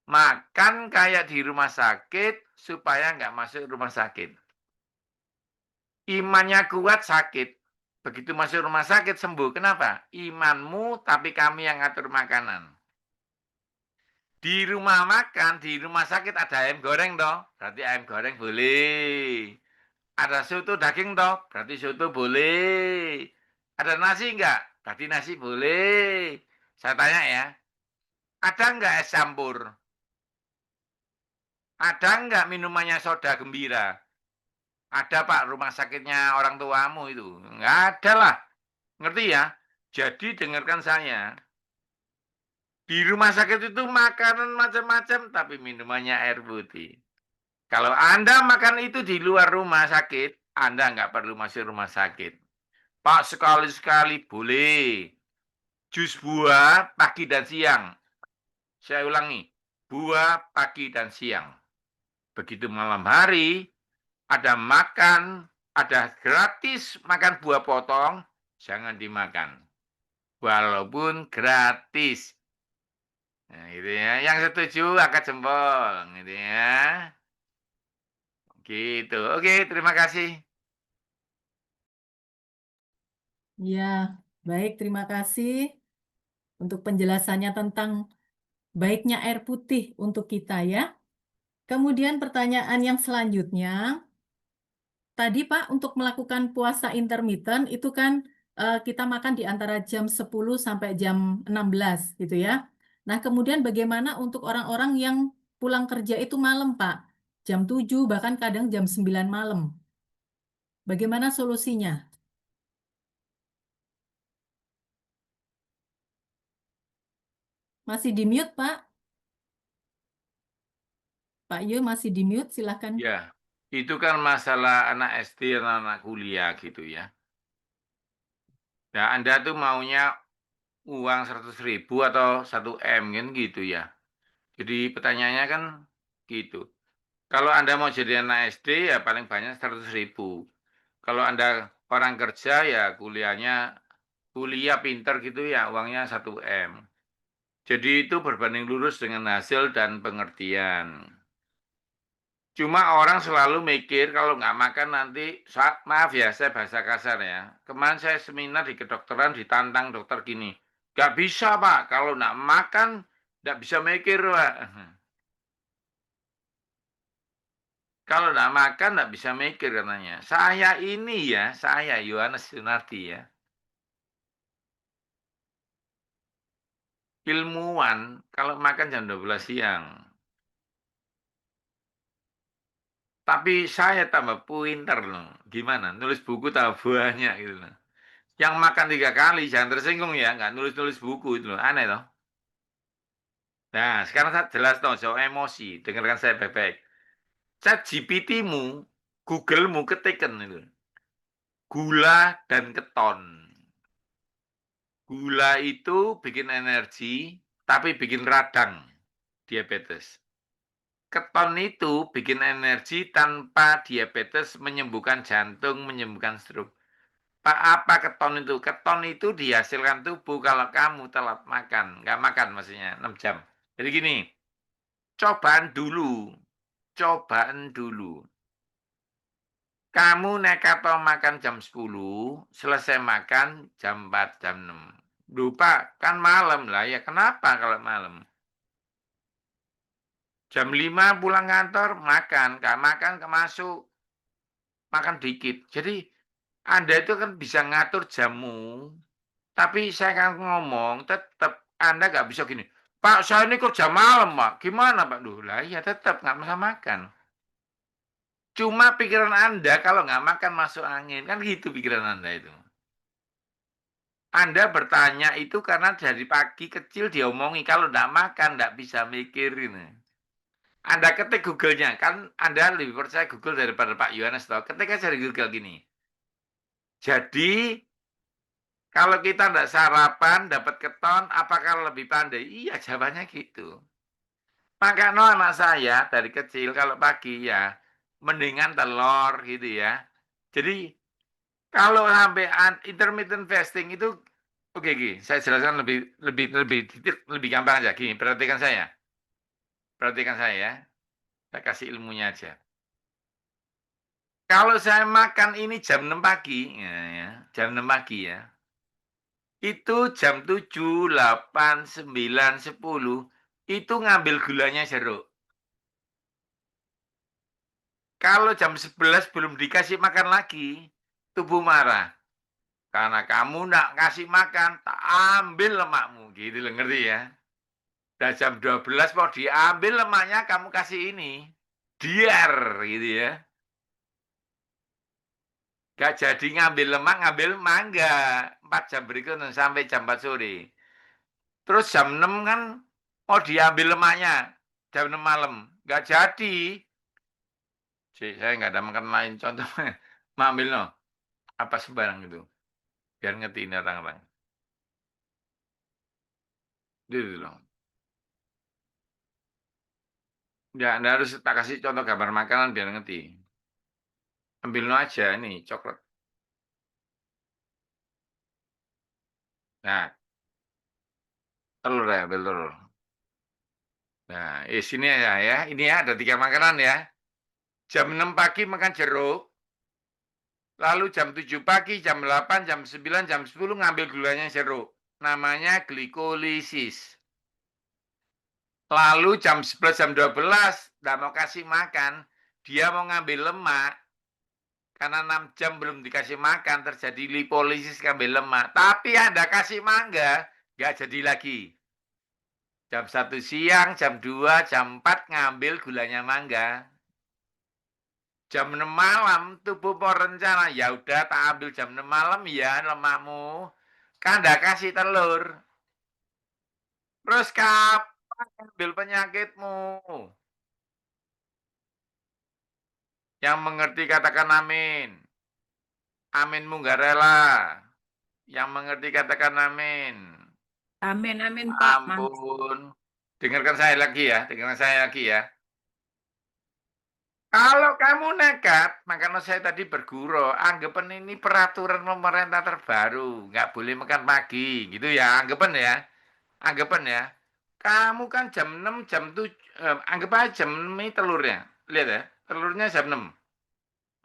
makan kayak di rumah sakit supaya nggak masuk rumah sakit. Imannya kuat sakit. Begitu masuk rumah sakit sembuh. Kenapa? Imanmu tapi kami yang ngatur makanan. Di rumah makan, di rumah sakit ada ayam goreng toh. Berarti ayam goreng boleh. Ada soto daging toh. Berarti soto boleh. Ada nasi enggak? Berarti nasi boleh. Saya tanya ya. Ada enggak es campur? Ada enggak minumannya soda gembira? Ada Pak, rumah sakitnya orang tuamu itu. Enggak ada lah. Ngerti ya? Jadi dengarkan saya. Di rumah sakit itu makanan macam-macam, tapi minumannya air putih. Kalau Anda makan itu di luar rumah sakit, Anda nggak perlu masuk rumah sakit. Pak, sekali-sekali boleh. Jus buah pagi dan siang. Saya ulangi, buah pagi dan siang. Begitu malam hari, ada makan, ada gratis makan buah potong, jangan dimakan. Walaupun gratis. Nah, gitu ya. Yang setuju angkat jempol, gitu ya. Gitu. Oke, terima kasih. Ya, baik, terima kasih untuk penjelasannya tentang baiknya air putih untuk kita ya. Kemudian pertanyaan yang selanjutnya, tadi Pak untuk melakukan puasa intermittent itu kan kita makan di antara jam 10 sampai jam 16 gitu ya. Nah, kemudian bagaimana untuk orang-orang yang pulang kerja itu malam Pak? Jam 7 bahkan kadang jam 9 malam. Bagaimana solusinya? Masih di mute Pak? Pak Yu masih di mute, silakan. Ya, itu kan masalah anak SD dan anak kuliah gitu ya. Nah, Anda tuh maunya uang 100.000 atau 1 M kan gitu ya. Jadi pertanyaannya kan gitu. Kalau Anda mau jadi anak SD ya paling banyak 100.000. Kalau Anda orang kerja ya kuliah pinter gitu ya uangnya 1 M. Jadi itu berbanding lurus dengan hasil dan pengertian. Cuma orang selalu mikir kalau nggak makan nanti, maaf ya saya bahasa kasar ya. Kemarin saya seminar di kedokteran ditantang dokter gini. Nggak bisa Pak, kalau nggak makan nggak bisa mikir Pak. Kalau nggak makan nggak bisa mikir katanya. Saya ini ya, saya Yohanes Sunardi ya. ilmuwan kalau makan jam 12 siang. Tapi saya tambah pinter loh. Gimana? Nulis buku tambah banyak gitu loh. Yang makan 3 kali, jangan tersinggung ya. Nggak nulis-nulis buku itu loh. Aneh toh. Nah, sekarang saya jelas toh soal emosi. Dengarkan saya baik-baik. ChatGPT-mu, Google-mu ketikan itu. Gula dan keton. Gula itu bikin energi, tapi bikin radang diabetes. Keton itu bikin energi tanpa diabetes, menyembuhkan jantung, menyembuhkan stroke. Pak, apa keton itu? Keton itu dihasilkan tubuh kalau kamu telat makan. Nggak makan maksudnya, 6 jam. Jadi gini, cobaan dulu. Cobaan dulu. Kamu nekat makan jam 10, selesai makan jam 4, jam 6. Lupa, kan malam lah ya. Kenapa kalau malam? Jam 5 pulang kantor, makan. Nggak makan, masuk. Makan dikit. Jadi, Anda itu kan bisa ngatur jamu. Tapi saya kan ngomong, tetap Anda nggak bisa gini. Pak, saya ini kerja malam, Pak. Gimana, Pak? Duh, lah ya tetap nggak bisa makan. Cuma pikiran Anda kalau nggak makan masuk angin. Kan gitu pikiran Anda itu. Anda bertanya itu karena dari pagi kecil diomongi. Kalau nggak makan, nggak bisa mikir ini. Anda ketik Google-nya. Kan Anda lebih percaya Google daripada Pak Yohanes. Ketik aja di Google gini. Jadi, kalau kita tidak sarapan, dapat keton, apakah lebih pandai? Iya, jawabannya gitu. Makanya anak saya dari kecil kalau pagi ya, mendingan telur gitu ya. Jadi, kalau sampai intermittent fasting itu, oke, saya jelaskan lebih gampang aja. Gini, perhatikan saya. Perhatikan saya ya. Saya kasih ilmunya aja. Kalau saya makan ini jam 6 pagi, ya, jam 6 pagi ya. Itu jam 7, 8, 9, 10, itu ngambil gulanya jeruk. Kalau jam 11 belum dikasih makan lagi, tubuh marah. Karena kamu nak kasih makan, tak ambil lemakmu. Gitu loh, ngerti ya? Dan jam 12 mau diambil lemaknya, kamu kasih ini. Diar, gitu ya. Gak jadi ngambil lemak, ngambil mangga. 4 jam berikutnya sampai jam 4 sore. Terus jam 6 kan mau diambil lemaknya. Jam 6 malam. Gak jadi. Cik, saya nggak ada makan lain. Contoh, ambil no. Apa sembarang itu. Biar ngerti ini orang-orang. Gitu loh. Ya, Anda harus tak kasih contoh gambar makanan biar ngerti. Ambil no aja, ini coklat. Nah, telur ya, ambil telur. Nah, sini ya. Ini ya, ada 3 makanan ya. Jam 6 pagi makan jeruk. Lalu jam 7 pagi, jam 8, jam 9, jam 10 ngambil gulanya jeruk. Namanya glikolisis. Lalu jam 11, jam 12, tidak mau kasih makan. Dia mau ngambil lemak. Karena 6 jam belum dikasih makan, terjadi lipolisis ngambil lemak. Tapi Anda kasih mangga, nggak jadi lagi. Jam 1 siang, jam 2, jam 4 ngambil gulanya mangga. Jam 6 malam tubuh mau rencana, ya udah tak ambil jam 6 malam ya lemakmu. Kan Anda kasih telur. Terus kapan ambil penyakitmu? Yang mengerti katakan amin. Aminmu nggak rela. Yang mengerti katakan amin. Amin, amin, Pak. Ampun. Dengarkan saya lagi ya, dengarkan saya lagi ya. Kalau kamu nekat, makanya saya tadi bergurau, anggapan ini peraturan pemerintah terbaru, nggak boleh makan pagi, gitu ya, anggapan ya. Anggapan ya. Kamu kan jam 6, jam 7, anggap aja jam 6 ini telurnya. Lihat ya, telurnya jam 6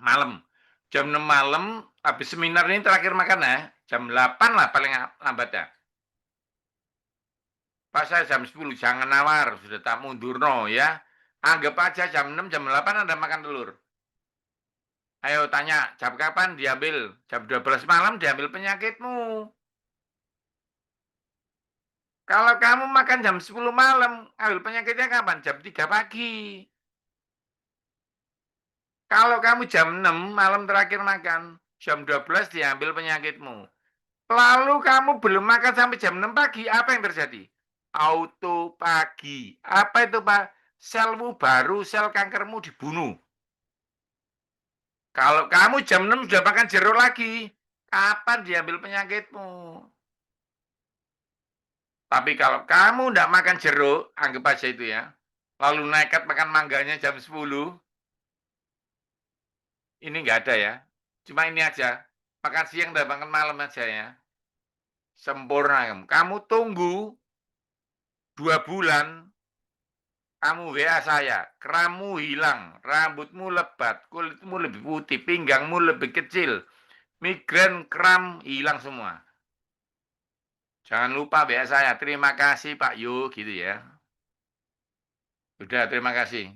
malam. Jam 6 malam, habis seminar ini terakhir makan ya. Jam 8 lah paling lambat ya. Pas saya jam 10, jangan nawar, sudah tak mundur no ya. Anggap aja jam 6, jam 8 Anda makan telur. Ayo tanya, jam kapan diambil? Jam 12 malam diambil penyakitmu. Kalau kamu makan jam 10 malam, ambil penyakitnya kapan? Jam 3 pagi. Kalau kamu jam 6 malam terakhir makan, jam 12 diambil penyakitmu. Lalu kamu belum makan sampai jam 6 pagi, apa yang terjadi? Autopagi. Apa itu, Pak? Selmu baru, sel kankermu dibunuh. Kalau kamu jam 6 sudah makan jeruk lagi, kapan diambil penyakitmu? Tapi kalau kamu tidak makan jeruk, anggap aja itu ya, lalu nekat makan mangganya jam 10, ini nggak ada ya. Cuma ini aja, makan siang dan makan malam aja ya. Sempurna kamu. Kamu tunggu 2 bulan, kamu WA saya, krammu hilang, rambutmu lebat, kulitmu lebih putih, pinggangmu lebih kecil, migrain, kram, hilang semua. Jangan lupa WA saya, terima kasih Pak Yu, gitu ya. Udah, terima kasih.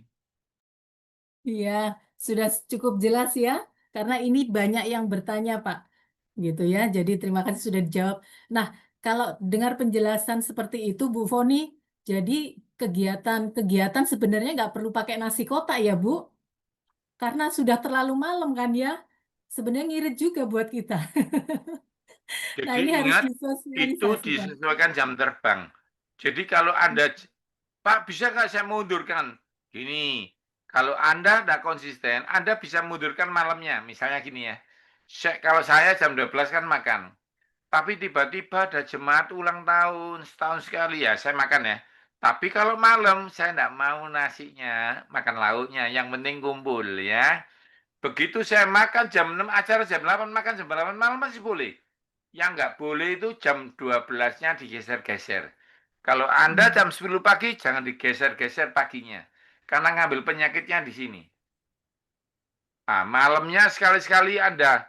Iya, sudah cukup jelas ya, karena ini banyak yang bertanya, Pak. Gitu ya, jadi terima kasih sudah dijawab. Nah, kalau dengar penjelasan seperti itu, Bu Foni, jadi kegiatan-kegiatan sebenarnya nggak perlu pakai nasi kotak ya, Bu? Karena sudah terlalu malam kan ya? Sebenarnya ngirit juga buat kita. Nah, Jadi ini harus ingat, itu disosialisasikan. disesuaikan jam terbang. Jadi kalau Anda, Pak bisa nggak saya mundurkan? Gini, kalau Anda tidak konsisten, Anda bisa mundurkan malamnya. Misalnya gini ya, kalau saya jam 12 kan makan. Tapi tiba-tiba ada jemaat ulang tahun, setahun sekali ya, saya makan ya. Tapi kalau malam, saya tidak mau nasinya, makan lauknya. Yang penting kumpul ya. Begitu saya makan jam 6, acara jam 8, makan jam 8 malam masih boleh. Yang nggak boleh itu jam 12-nya digeser-geser. Kalau Anda jam 10 pagi, jangan digeser-geser paginya. Karena ngambil penyakitnya di sini. Nah, malamnya sekali-sekali Anda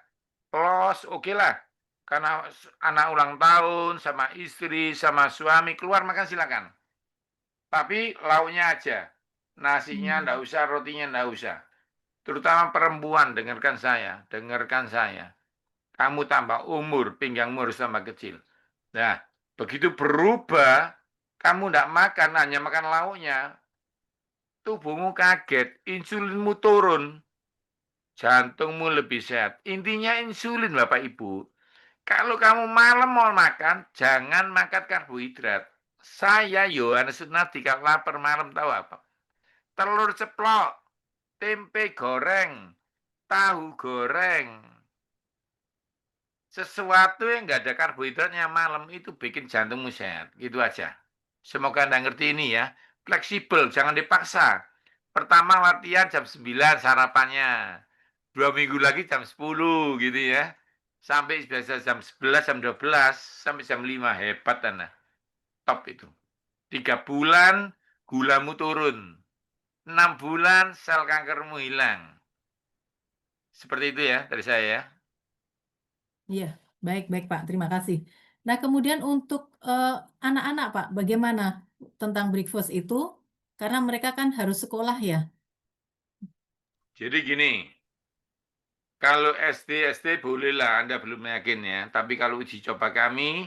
los, oke lah. Karena anak ulang tahun, sama istri, sama suami, keluar makan silakan. Tapi lauknya aja. Nasinya enggak usah, rotinya enggak usah. Terutama perempuan, dengarkan saya. Dengarkan saya. Kamu tambah umur, pinggangmu harus tambah kecil. Nah, begitu berubah, kamu enggak makan, hanya makan lauknya, tubuhmu kaget, insulinmu turun, jantungmu lebih sehat. Intinya insulin, Bapak Ibu. Kalau kamu malam mau makan, jangan makan karbohidrat. Saya, Yohanes Sunardi, kalau lapar malam tahu apa? Telur ceplok, tempe goreng, tahu goreng. Sesuatu yang nggak ada karbohidratnya malam itu bikin jantungmu sehat. Gitu aja. Semoga Anda ngerti ini ya. Fleksibel, jangan dipaksa. Pertama latihan jam 9 sarapannya. 2 minggu lagi jam 10 gitu ya. Sampai biasa jam 11, jam 12, sampai jam 5. Hebat Anda. Top itu. 3 bulan gulamu turun. 6 bulan sel kankermu hilang. Seperti itu ya dari saya ya. Iya, baik-baik Pak, terima kasih. Nah, kemudian untuk anak-anak Pak, bagaimana tentang breakfast itu? Karena mereka kan harus sekolah ya. Jadi gini, kalau SD bolehlah Anda belum yakin ya. Tapi kalau uji coba kami,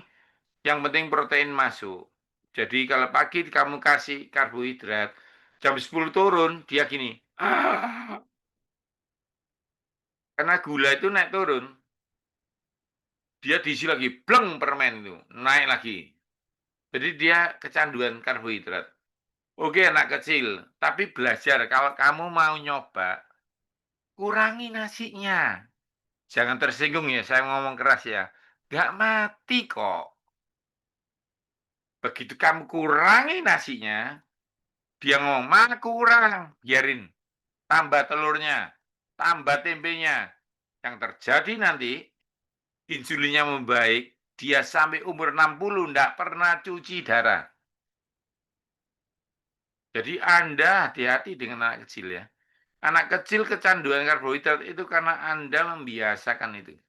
yang penting protein masuk. Jadi kalau pagi kamu kasih karbohidrat, jam 10 turun, dia gini. Karena gula itu naik turun. Dia diisi lagi, bleng permen itu, naik lagi. Jadi dia kecanduan karbohidrat. Oke anak kecil, tapi belajar kalau kamu mau nyoba, kurangi nasinya. Jangan tersinggung ya, saya ngomong keras ya. Gak mati kok. Begitu kamu kurangi nasinya, dia ngomong, mana kurang? Biarin. Tambah telurnya, tambah tempenya. Yang terjadi nanti, insulinnya membaik, dia sampai umur 60 tidak pernah cuci darah. Jadi Anda hati-hati dengan anak kecil ya. Anak kecil kecanduan karbohidrat itu karena Anda membiasakan itu.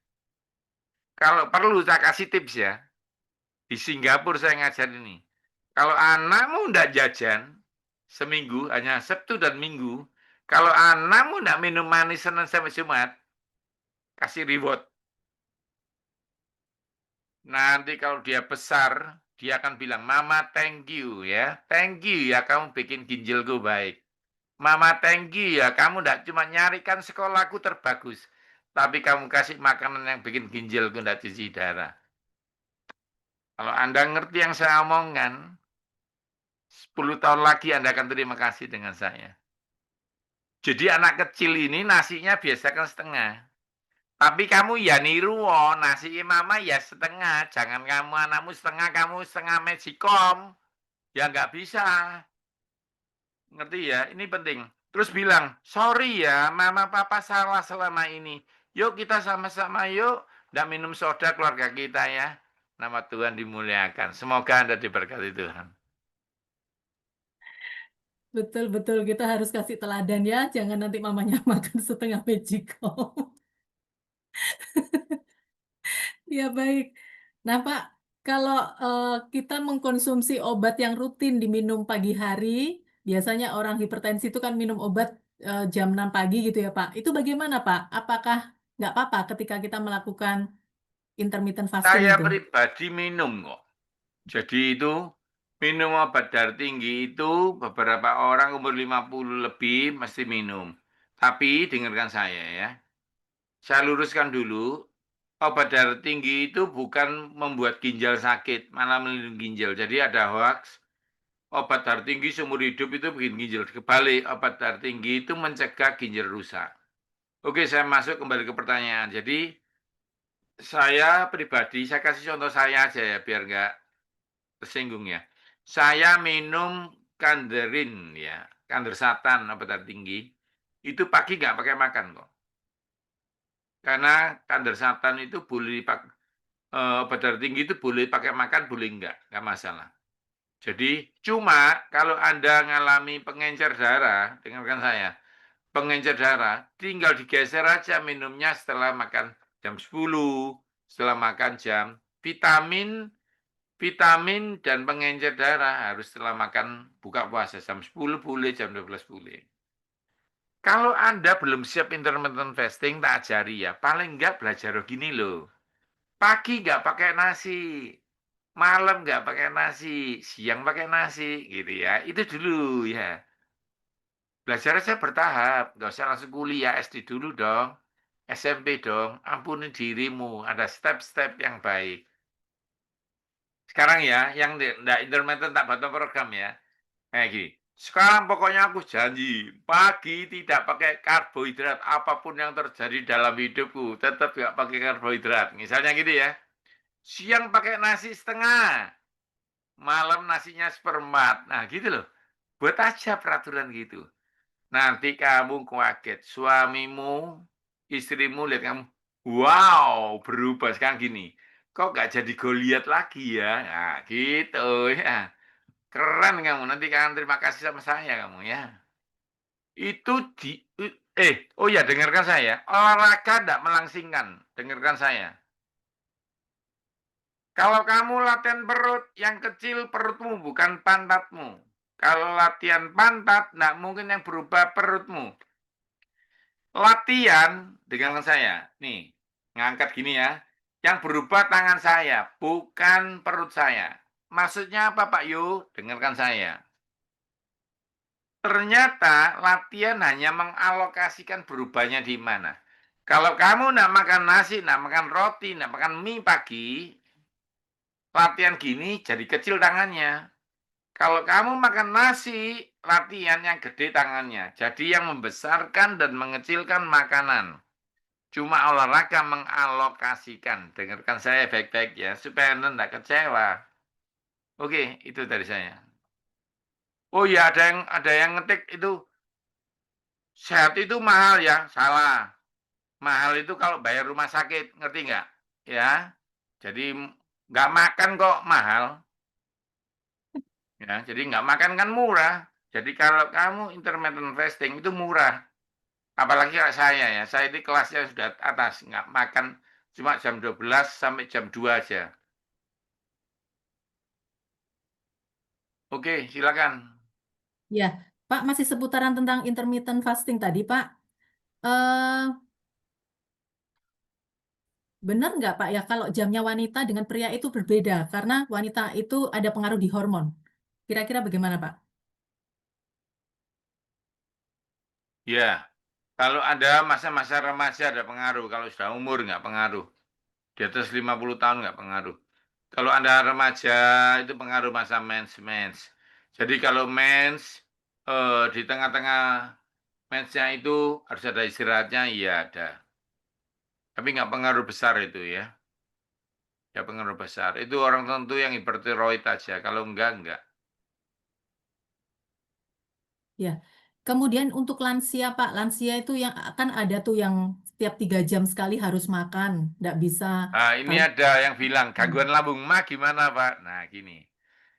Kalau perlu saya kasih tips ya. Di Singapura saya ngajar ini. Kalau anakmu tidak jajan, seminggu, hanya Sabtu dan Minggu, kalau anakmu tidak minum manis Senin sampai Jumat, kasih reward. Nanti kalau dia besar, dia akan bilang, Mama thank you ya. Thank you ya kamu bikin ginjalku baik. Mama thank you ya kamu tidak cuma nyarikan sekolahku terbagus. Tapi kamu kasih makanan yang bikin ginjalku tidak cuci darah. Kalau Anda ngerti yang saya omongkan, 10 tahun lagi Anda akan terima kasih dengan saya. Jadi anak kecil ini nasinya biasakan setengah. Tapi kamu ya niru, nasi mama ya setengah. Jangan kamu anakmu setengah magicom. Ya nggak bisa. Ngerti ya? Ini penting. Terus bilang, sorry ya, mama papa salah selama ini. Yuk kita sama-sama yuk. Nggak minum soda keluarga kita ya. Nama Tuhan dimuliakan. Semoga Anda diberkati Tuhan. Betul-betul kita harus kasih teladan ya, jangan nanti mamanya makan setengah magicom. Ya baik. Nah Pak, kalau kita mengkonsumsi obat yang rutin diminum pagi hari, biasanya orang hipertensi itu kan minum obat jam 6 pagi gitu ya Pak. Itu bagaimana Pak? Apakah nggak apa-apa ketika kita melakukan intermittent fasting Saya itu? pribadi minum kok. Jadi itu minum obat darah tinggi itu beberapa orang umur 50 lebih mesti minum. Tapi dengarkan saya ya. Saya luruskan dulu, obat darah tinggi itu bukan membuat ginjal sakit, malah melindungi ginjal. Jadi ada hoax, obat darah tinggi seumur hidup itu bikin ginjal. Kebalik, obat darah tinggi itu mencegah ginjal rusak. Oke, saya masuk kembali ke pertanyaan. Jadi, saya pribadi, saya kasih contoh saya aja ya, biar nggak tersinggung ya. Saya minum kanderin ya, kandersatan obat darah tinggi, itu pagi nggak pakai makan kok. Karena kandersatan itu boleh dipakai, obat darah tinggi itu boleh pakai makan, boleh enggak masalah. Jadi cuma kalau Anda ngalami pengencer darah, dengarkan saya, pengencer darah tinggal digeser aja minumnya setelah makan jam 10, setelah makan jam vitamin dan pengencer darah harus setelah makan buka puasa jam 10 boleh, jam 12 boleh. Kalau Anda belum siap intermittent fasting, tak ajari ya. Paling enggak belajar gini loh. Pagi nggak pakai nasi, malam nggak pakai nasi, siang pakai nasi, gitu ya. Itu dulu ya. Belajar aja bertahap, nggak usah langsung kuliah SD dulu dong, SMP dong. Ampuni dirimu, ada step-step yang baik. Sekarang ya, yang nggak intermittent tak batal program ya. Kayak gini. Sekarang pokoknya aku janji, pagi tidak pakai karbohidrat, apapun yang terjadi dalam hidupku, tetap nggak pakai karbohidrat. Misalnya gitu ya. Siang pakai nasi setengah, malam nasinya seperempat. Nah gitu loh. Buat aja peraturan gitu. Nanti kamu kaget. Suamimu, istrimu lihat kamu. Wow, berubah sekarang gini. Kok gak jadi Goliat lagi ya? Nah gitu ya. Keren kamu. Nanti kalian terima kasih sama saya kamu ya. Itu oh ya dengarkan saya. Olahraga tidak melangsingkan. Dengarkan saya. Kalau kamu latihan perut, yang kecil perutmu bukan pantatmu. Kalau latihan pantat, tidak mungkin yang berubah perutmu. Latihan, dengan saya, nih, ngangkat gini ya. Yang berubah tangan saya, bukan perut saya. Maksudnya apa Pak Yu? Dengarkan saya. Ternyata latihan hanya mengalokasikan berubahnya di mana. Kalau kamu tidak makan nasi, tidak makan roti, tidak makan mie pagi, latihan gini jadi kecil tangannya. Kalau kamu makan nasi, latihan yang gede tangannya. Jadi yang membesarkan dan mengecilkan makanan. Cuma olahraga mengalokasikan. Dengarkan saya baik-baik ya, supaya Anda tidak kecewa. Oke, itu dari saya. Oh ya, ada yang ngetik itu, sehat itu mahal ya. Salah. Mahal itu kalau bayar rumah sakit, ngerti nggak? Ya, jadi nggak makan kok mahal. Ya, jadi nggak makan kan murah. Jadi kalau kamu intermittent fasting itu murah. Apalagi kayak saya ya, saya ini kelasnya sudah atas, nggak makan cuma jam 12 sampai jam 2 aja. Oke, silakan. Ya, Pak masih seputaran tentang intermittent fasting tadi Pak. Eh, Benar nggak Pak ya kalau jamnya wanita dengan pria itu berbeda karena wanita itu ada pengaruh di hormon. Kira-kira bagaimana Pak? Ya, kalau ada masa-masa remaja ada pengaruh, kalau sudah umur nggak pengaruh. Di atas 50 tahun nggak pengaruh. Kalau Anda remaja itu pengaruh masa mens. Jadi kalau mens di tengah-tengah mensnya itu harus ada istirahatnya, iya ada. Tapi nggak pengaruh besar itu ya. Ya pengaruh besar. Itu orang tertentu yang hipertiroid aja. Kalau enggak. Ya. Kemudian untuk lansia Pak, lansia itu yang akan ada tuh yang setiap 3 jam sekali harus makan, nggak bisa. Nah, ini ada yang bilang gangguan lambung mah gimana Pak? Nah gini,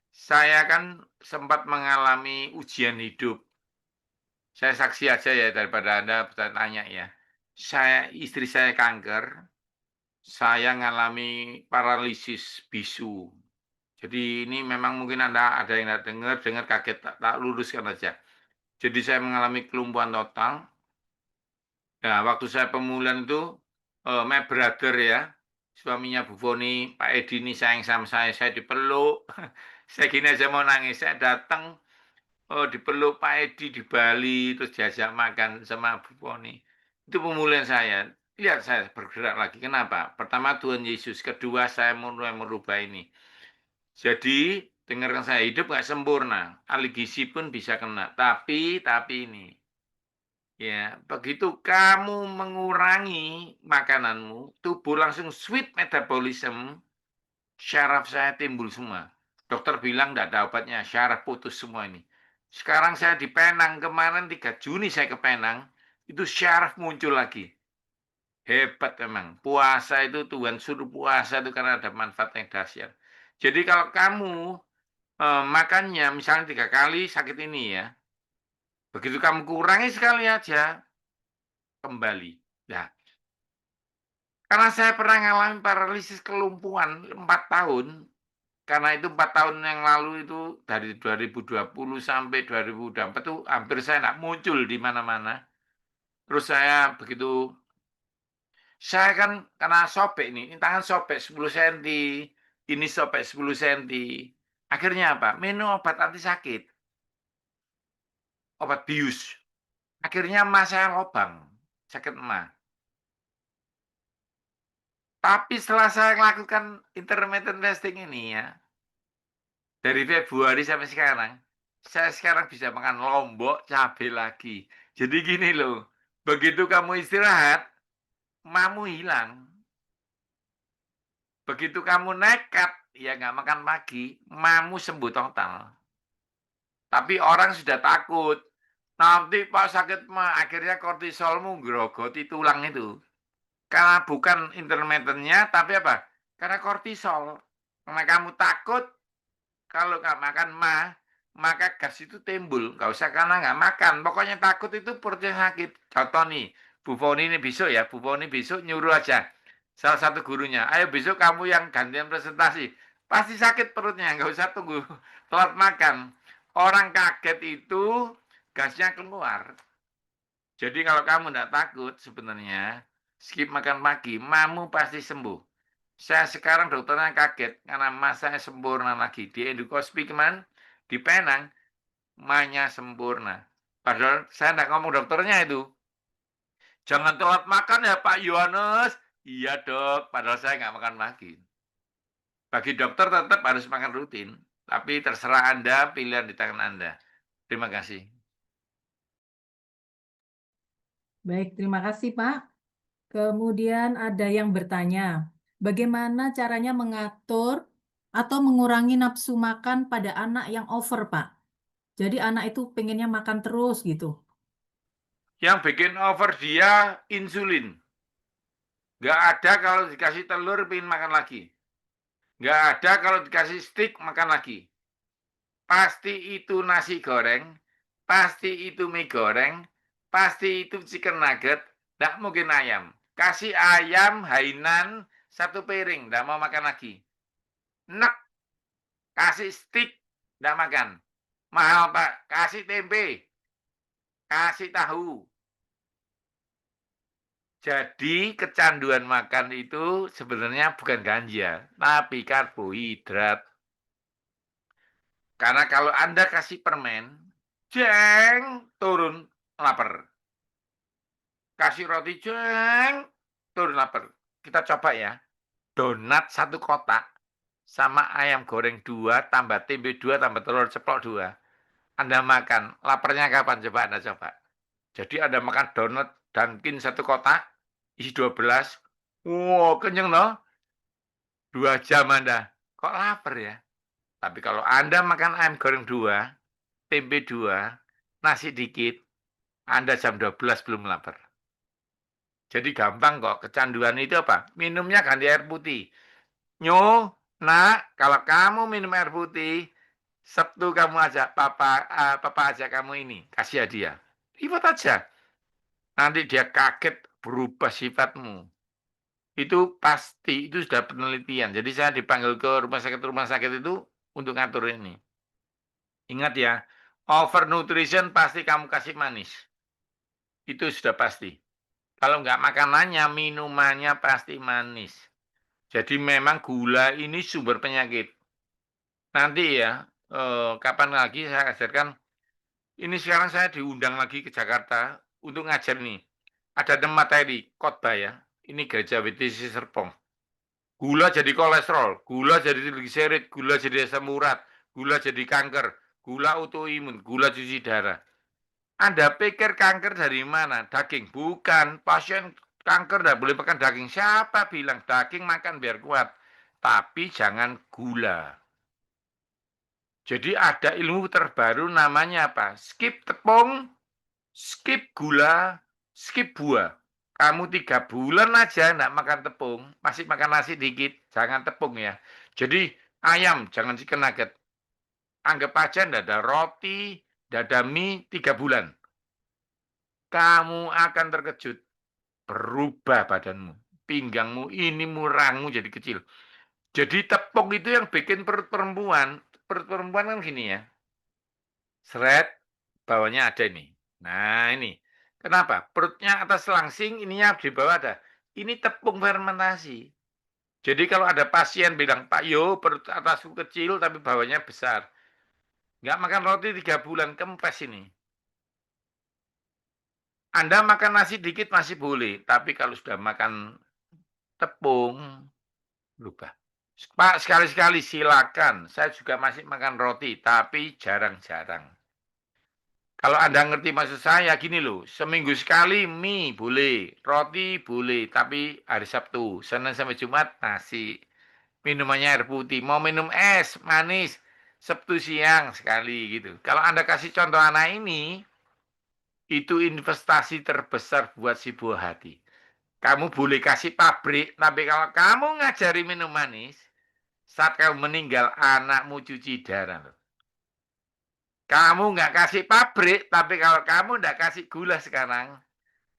saya kan sempat mengalami ujian hidup. Saya saksi aja ya daripada Anda bertanya ya. Istri saya kanker, saya ngalami paralisis bisu. Jadi ini memang mungkin Anda ada yang nggak dengar kaget, tak luruskan aja. Jadi saya mengalami kelumpuhan total. Nah, waktu saya pemulihan itu, my brother ya, suaminya Bu Foni, Pak Edi ini sayang sama saya dipeluk. Saya gini aja mau nangis, saya datang, dipeluk Pak Edi di Bali, terus diajak makan sama Bu Foni. Itu pemulihan saya. Lihat saya bergerak lagi. Kenapa? Pertama Tuhan Yesus, kedua saya mulai merubah ini. Jadi, dengarkan saya, hidup nggak sempurna. Ahli gizi pun bisa kena. Tapi ini. Ya, begitu kamu mengurangi makananmu, tubuh langsung sweet metabolism, syaraf saya timbul semua. Dokter bilang tidak ada obatnya, syaraf putus semua ini. Sekarang saya di Penang, kemarin 3 Juni saya ke Penang, itu syaraf muncul lagi. Hebat memang. Puasa itu Tuhan suruh puasa itu karena ada manfaat yang dahsyat. Jadi kalau kamu makannya misalnya 3 kali sakit ini ya, begitu kamu kurangi sekali aja, kembali. Nah, karena saya pernah mengalami paralisis kelumpuhan 4 tahun, karena itu 4 tahun yang lalu itu dari 2020 sampai 2024 itu hampir saya nggak muncul di mana-mana. Terus saya begitu, saya kan kena sobek nih, ini tangan sobek 10 senti, ini sobek 10 senti. Akhirnya apa? Minum obat anti sakit, obat bius. Akhirnya emas saya lobang, sakit emas. Tapi setelah saya melakukan intermittent fasting ini ya, dari Februari sampai sekarang, saya sekarang bisa makan lombok cabai lagi. Jadi gini loh, begitu kamu istirahat, mamu hilang. Begitu kamu nekat, ya nggak makan pagi, mamu sembuh total. Tapi orang sudah takut. Nanti Pak sakit mah, akhirnya kortisolmu grogoti tulang itu. Karena bukan intermittennya, tapi apa? Karena kortisol. Karena kamu takut, kalau nggak makan maka gas itu timbul. Nggak usah karena nggak makan. Pokoknya takut itu perutnya sakit. Contoh nih, Bu Foni ini besok ya. Bu Foni besok nyuruh aja. Salah satu gurunya, ayo besok kamu yang gantian presentasi. Pasti sakit perutnya, nggak usah tunggu telat makan. Orang kaget itu gasnya keluar. Jadi kalau kamu nggak takut sebenarnya, skip makan pagi, mamu pasti sembuh. Saya sekarang dokternya kaget karena masanya sempurna lagi. Di endoskopi kemarin, di Penang, mahnya sempurna. Padahal saya nggak ngomong dokternya itu. Jangan telat makan ya Pak Yohanes. Iya dok, padahal saya nggak makan pagi. Bagi dokter tetap harus makan rutin. Tapi terserah Anda, pilihan di tangan Anda. Terima kasih. Baik, terima kasih Pak. Kemudian ada yang bertanya, bagaimana caranya mengatur atau mengurangi nafsu makan pada anak yang over, Pak? Jadi anak itu pengennya makan terus gitu. Yang bikin over dia insulin. Nggak ada kalau dikasih telur pengen makan lagi. Nggak ada kalau dikasih steak makan lagi. Pasti itu nasi goreng, pasti itu mie goreng, pasti itu chicken nugget, nggak mungkin ayam. Kasih ayam Hainan 1 piring, nggak mau makan lagi. Nek, kasih steak, nggak makan. Mahal Pak, kasih tempe, kasih tahu. Jadi kecanduan makan itu sebenarnya bukan ganja, tapi karbohidrat. Karena kalau Anda kasih permen, jeng, turun lapar. Kasih roti, jeng, turun lapar. Kita coba ya, donat 1 kotak, sama ayam goreng 2, tambah tempe 2, tambah telur ceplok 2. Anda makan, laparnya kapan? Coba Anda coba. Jadi Anda makan donat Dunkin 1 kotak, isi 12. Wow, kenyang loh. 2 jam Anda. Kok lapar ya? Tapi kalau Anda makan ayam goreng 2, tempe 2, nasi dikit, Anda jam 12 belum lapar. Jadi gampang kok. Kecanduan itu apa? Minumnya ganti air putih. Nyo, nak, kalau kamu minum air putih, Sabtu kamu ajak papa ajak kamu ini, kasih hadiah. Ribet aja. Nanti dia kaget berubah sifatmu. Itu pasti, itu sudah penelitian. Jadi saya dipanggil ke rumah sakit itu untuk ngatur ini. Ingat ya, overnutrition pasti kamu kasih manis. Itu sudah pasti. Kalau nggak makanannya, minumannya pasti manis. Jadi memang gula ini sumber penyakit. Nanti ya, kapan lagi saya ajarkan. Ini sekarang saya diundang lagi ke Jakarta untuk ngajar nih. Ada 6 materi khotbah ya. Ini Gereja WTC Serpong. Gula jadi kolesterol, gula jadi trigliserid, gula jadi asam urat, gula jadi kanker, gula autoimun, gula cuci darah. Anda pikir kanker dari mana? Daging? Bukan. Pasien kanker tidak boleh makan daging. Siapa bilang daging makan biar kuat? Tapi jangan gula. Jadi ada ilmu terbaru namanya apa? Skip tepung, skip gula, skip buah. Kamu 3 bulan aja enggak makan tepung, masih makan nasi dikit, jangan tepung ya. Jadi ayam, jangan chicken nugget. Anggap aja enggak ada roti, enggak ada mie 3 bulan. Kamu akan terkejut, berubah badanmu. Pinggangmu, ini murangmu jadi kecil. Jadi tepung itu yang bikin perut perempuan. Perut perempuan kan gini ya. Seret, bawahnya ada ini. Nah ini. Kenapa? Perutnya atas langsing, ininya di bawah ada. Ini tepung fermentasi. Jadi kalau ada pasien bilang, Pak Yo, perut atasku kecil tapi bawahnya besar. Nggak makan roti 3 bulan, kempes ini. Anda makan nasi dikit masih boleh, tapi kalau sudah makan tepung, berubah. Pak, sekali-sekali silakan. Saya juga masih makan roti, tapi jarang-jarang. Kalau Anda ngerti maksud saya, gini loh, seminggu sekali mie boleh, roti boleh, tapi hari Sabtu, Senin sampai Jumat nasi. Minumannya air putih, mau minum es, manis, Sabtu siang sekali gitu. Kalau Anda kasih contoh anak ini, itu investasi terbesar buat si buah hati. Kamu boleh kasih pabrik, tapi kalau kamu ngajari minum manis, saat kamu meninggal, anakmu cuci darah. Kamu nggak kasih pabrik, tapi kalau kamu nggak kasih gula sekarang,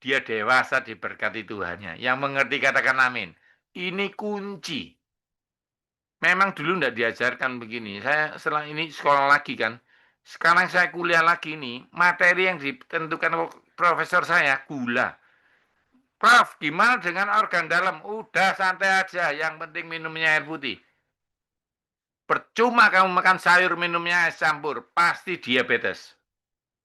dia dewasa diberkati Tuhannya. Yang mengerti katakan amin. Ini kunci. Memang dulu nggak diajarkan begini. Saya setelah ini sekolah lagi kan. Sekarang saya kuliah lagi nih. Materi yang ditentukan profesor saya, gula. Prof, gimana dengan organ dalam? Udah santai aja, yang penting minumnya air putih. Percuma kamu makan sayur minumnya es campur, pasti diabetes.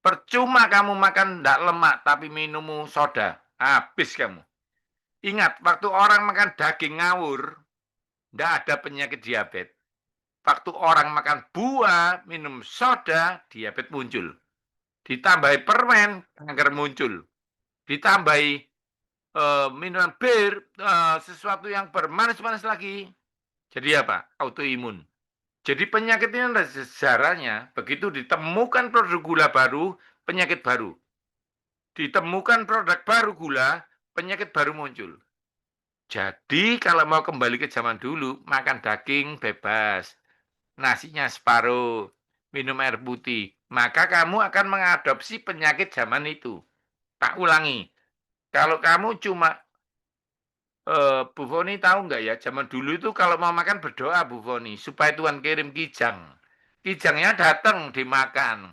Percuma kamu makan tidak lemak, tapi minummu soda, habis kamu. Ingat, waktu orang makan daging ngawur, tidak ada penyakit diabetes. Waktu orang makan buah, minum soda, diabetes muncul. Ditambahi permen, kanker muncul. Ditambahi minuman bir, sesuatu yang bermanis-manis lagi. Jadi apa? Autoimun. Jadi penyakit ini ada sejarahnya. Begitu ditemukan produk gula baru, penyakit baru. Ditemukan produk baru gula, penyakit baru muncul. Jadi kalau mau kembali ke zaman dulu, makan daging bebas. Nasinya separuh, minum air putih. Maka kamu akan mengadopsi penyakit zaman itu. Tak ulangi. Kalau kamu cuma Bu Foni tahu nggak ya, zaman dulu itu kalau mau makan berdoa Bu Foni, supaya Tuhan kirim kijang. Kijangnya datang dimakan.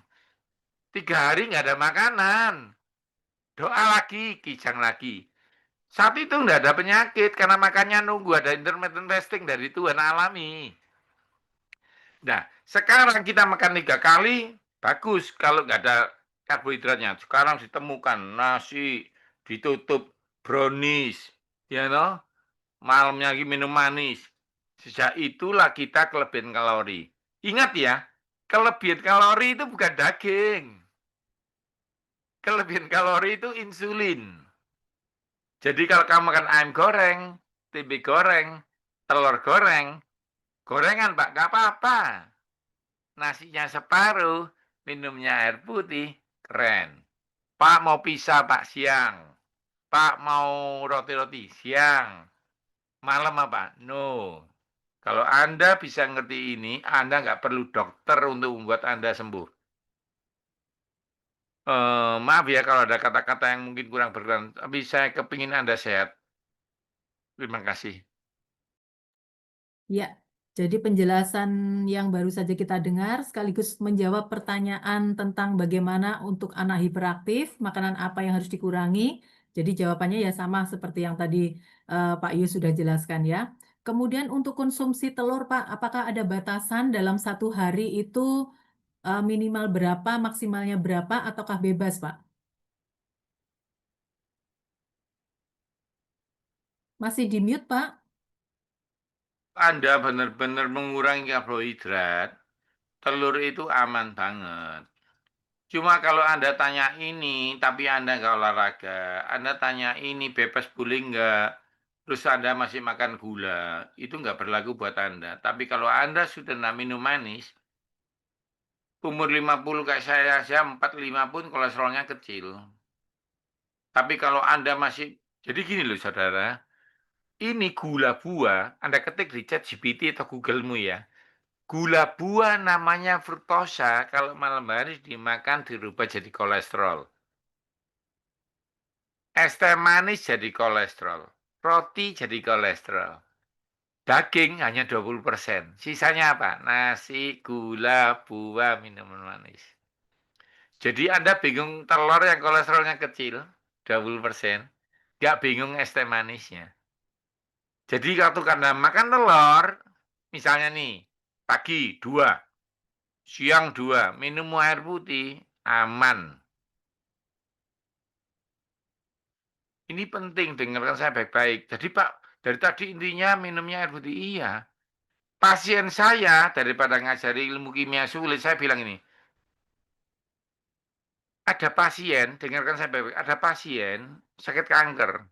3 hari nggak ada makanan. Doa lagi, kijang lagi. Saat itu nggak ada penyakit karena makannya nunggu ada intermittent fasting dari Tuhan alami. Nah, sekarang kita makan 3 kali, bagus kalau nggak ada karbohidratnya. Sekarang ditemukan nasi, ditutup brownies, ya know? Malamnya lagi minum manis. Sejak itulah kita kelebihan kalori. Ingat ya, kelebihan kalori itu bukan daging. Kelebihan kalori itu insulin. Jadi kalau kamu makan ayam goreng, tempe goreng, telur goreng, gorengan Pak, nggak apa-apa. Nasinya separuh, minumnya air putih, keren. Pak mau pisah Pak siang. Pak mau roti-roti siang. Malam apa? No. Kalau Anda bisa ngerti ini, Anda nggak perlu dokter untuk membuat Anda sembuh. Maaf ya kalau ada kata-kata yang mungkin kurang berkenan, tapi saya kepingin Anda sehat. Terima kasih. Ya, jadi penjelasan yang baru saja kita dengar sekaligus menjawab pertanyaan tentang bagaimana untuk anak hiperaktif, makanan apa yang harus dikurangi. Jadi jawabannya ya sama seperti yang tadi Pak Yus sudah jelaskan ya. Kemudian untuk konsumsi telur Pak, apakah ada batasan dalam 1 hari itu minimal berapa, maksimalnya berapa, ataukah bebas Pak? Masih di mute Pak? Anda benar-benar mengurangi karbohidrat, telur itu aman banget. Cuma kalau Anda tanya ini, tapi Anda nggak olahraga, Anda tanya ini bebas boleh nggak, terus Anda masih makan gula, itu nggak berlaku buat Anda. Tapi kalau Anda sudah minum manis, umur 50 kayak saya 45 pun kolesterolnya kecil. Tapi kalau Anda masih, jadi gini loh saudara, ini gula buah, Anda ketik di ChatGPT atau Google-mu ya. Gula buah namanya fruktosa, kalau malam hari dimakan dirubah jadi kolesterol. Es teh manis jadi kolesterol. Roti jadi kolesterol. Daging hanya 20%. Sisanya apa? Nasi, gula, buah, minuman manis. Jadi Anda bingung telur yang kolesterolnya kecil, 20%. Nggak bingung es teh manisnya. Jadi waktu Anda makan telur, misalnya nih, pagi 2, siang 2, minum air putih, aman. Ini penting, dengarkan saya baik-baik. Jadi Pak, dari tadi intinya minumnya air putih, iya. Pasien saya, daripada ngajari ilmu kimia sulit, saya bilang ini, ada pasien, dengarkan saya baik-baik, ada pasien sakit kanker.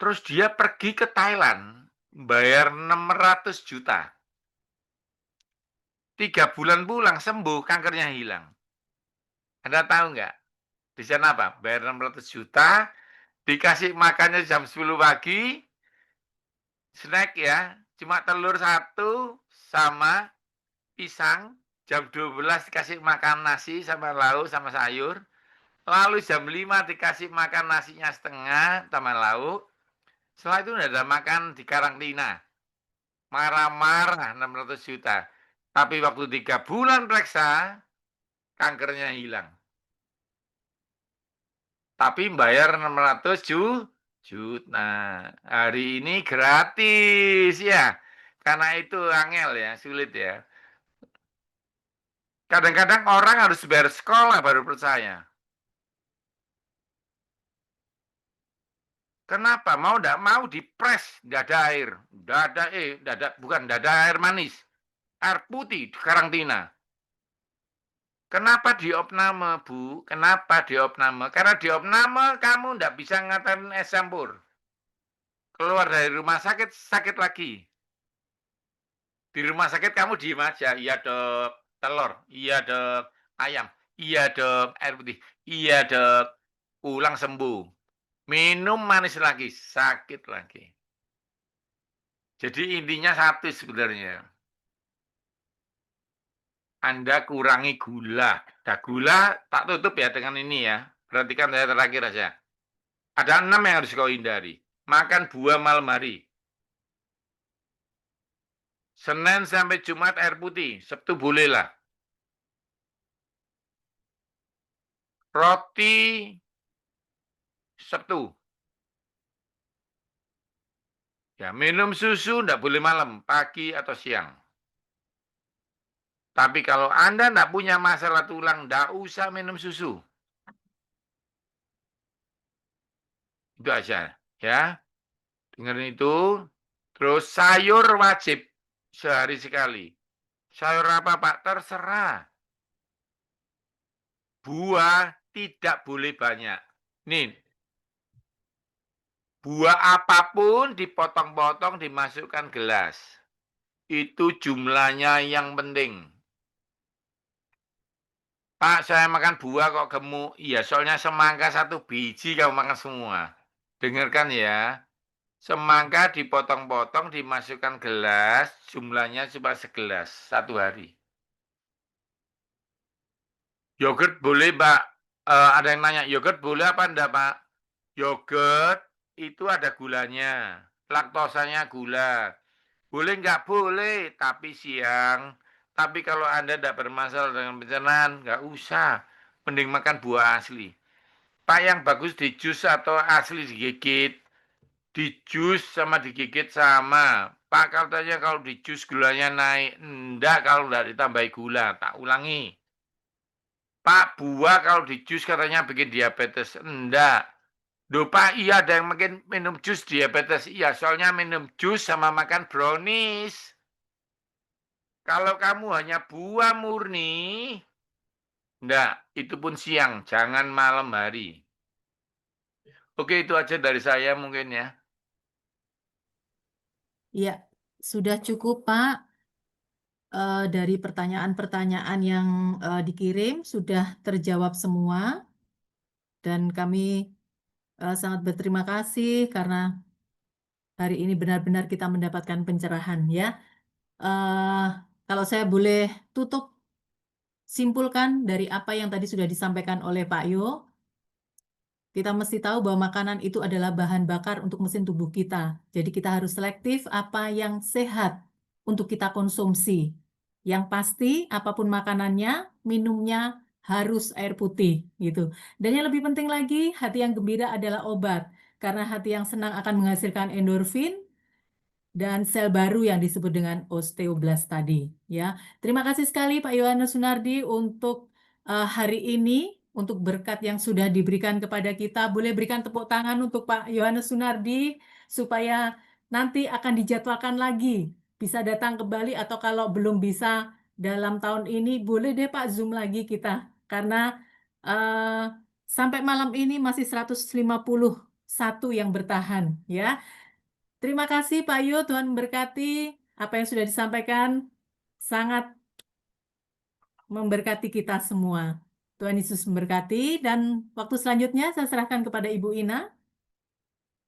Terus dia pergi ke Thailand, bayar 600 juta. 3 bulan pulang, sembuh, kankernya hilang. Anda tahu nggak? Di sana apa? Bayar 600 juta, dikasih makannya jam 10 pagi, snack ya, cuma telur 1 sama pisang, jam 12 dikasih makan nasi sama lauk sama sayur, lalu jam 5 dikasih makan nasinya setengah sama lauk, setelah itu udah ada makan di karantina. Marah-marah 600 juta. Tapi waktu 3 bulan periksa, kankernya hilang. Tapi bayar 600 juta. Hari ini gratis ya. Karena itu angel ya, sulit ya. Kadang-kadang orang harus bayar sekolah baru percaya. Kenapa? Mau tidak mau dipres, tidak ada air. Bukan, tidak ada air manis. Air putih di karantina. Kenapa diopname, Bu? Kenapa diopname? Karena diopname kamu tidak bisa ngatakan es campur. Keluar dari rumah sakit, sakit lagi. Di rumah sakit kamu diem aja. Iya dok, telur. Iya dok, ayam. Iya dok, air putih. Iya dok, pulang sembuh. Minum manis lagi, sakit lagi. Jadi intinya satu sebenarnya. Anda kurangi gula. Nah, gula tak tutup ya dengan ini ya. Perhatikan saya terakhir aja. Ada 6 yang harus kau hindari. Makan buah malam hari. Senin sampai Jumat air putih. Sabtu bolehlah. Roti Sabtu. Ya, minum susu enggak boleh malam, pagi atau siang. Tapi kalau Anda enggak punya masalah tulang, enggak usah minum susu. Itu aja, ya. Dengerin itu. Terus sayur wajib sehari sekali. Sayur apa, Pak? Terserah. Buah tidak boleh banyak. Nih, buah apapun dipotong-potong, dimasukkan gelas. Itu jumlahnya yang penting. Pak, saya makan buah kok gemuk. Iya, soalnya semangka 1 biji kamu makan semua. Dengarkan ya. Semangka dipotong-potong, dimasukkan gelas, jumlahnya cuma segelas 1 hari. Yogurt boleh, Pak. Ada yang nanya, yogurt boleh apa enggak, Pak? Yogurt itu ada gulanya, laktosanya gula. Boleh nggak? Boleh, tapi siang. Tapi kalau Anda tidak bermasalah dengan pencernaan, nggak usah. Mending makan buah asli. Pak, yang bagus di jus atau asli digigit? Di jus sama digigit sama. Pak, katanya kalau di jus gulanya naik. Enggak kalau nggak ditambahi gula. Tak ulangi. Pak, buah kalau di jus katanya bikin diabetes. Enggak. Duh, Pak, iya ada yang mungkin minum jus diabetes. Iya, soalnya minum jus sama makan brownies. Kalau kamu hanya buah murni, enggak, itu pun siang, jangan malam hari. Oke, itu aja dari saya mungkin ya. Ya, sudah cukup, Pak. Dari pertanyaan-pertanyaan yang dikirim sudah terjawab semua. Dan kami sangat berterima kasih karena hari ini benar-benar kita mendapatkan pencerahan ya. Kalau saya boleh tutup, simpulkan dari apa yang tadi sudah disampaikan oleh Pak Yo, kita mesti tahu bahwa makanan itu adalah bahan bakar untuk mesin tubuh kita. Jadi kita harus selektif apa yang sehat untuk kita konsumsi. Yang pasti apapun makanannya, minumnya harus air putih gitu. Dan yang lebih penting lagi, hati yang gembira adalah obat. Karena hati yang senang akan menghasilkan endorfin dan sel baru yang disebut dengan osteoblast tadi ya. Terima kasih sekali Pak Yohanes Sunardi untuk hari ini, untuk berkat yang sudah diberikan kepada kita. Boleh berikan tepuk tangan untuk Pak Yohanes Sunardi supaya nanti akan dijadwalkan lagi bisa datang kembali, atau kalau belum bisa dalam tahun ini boleh deh Pak Zoom lagi kita, karena sampai malam ini masih 151 yang bertahan ya. Terima kasih Pak Yu, Tuhan memberkati. Apa yang sudah disampaikan sangat memberkati kita semua. Tuhan Yesus memberkati, dan waktu selanjutnya saya serahkan kepada Ibu Ina.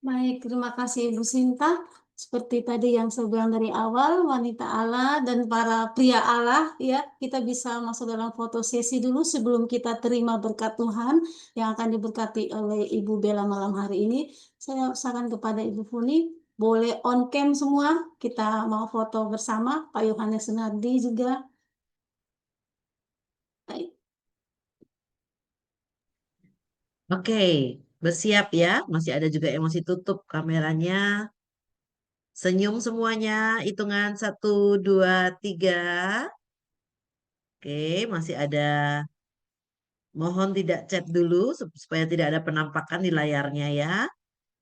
Baik, terima kasih Ibu Sinta. Seperti tadi yang saya bilang dari awal, wanita Allah dan para pria Allah, ya, kita bisa masuk dalam foto sesi dulu sebelum kita terima berkat Tuhan yang akan diberkati oleh Ibu Bella malam hari ini. Saya usahakan kepada Ibu Funi, boleh on cam semua, kita mau foto bersama, Pak Yohanes Sunardi juga. Baik. Oke, bersiap ya. Masih ada juga yang masih tutup kameranya. Senyum semuanya. Hitungan 1, 2, 3. Oke, masih ada. Mohon tidak chat dulu supaya tidak ada penampakan di layarnya ya.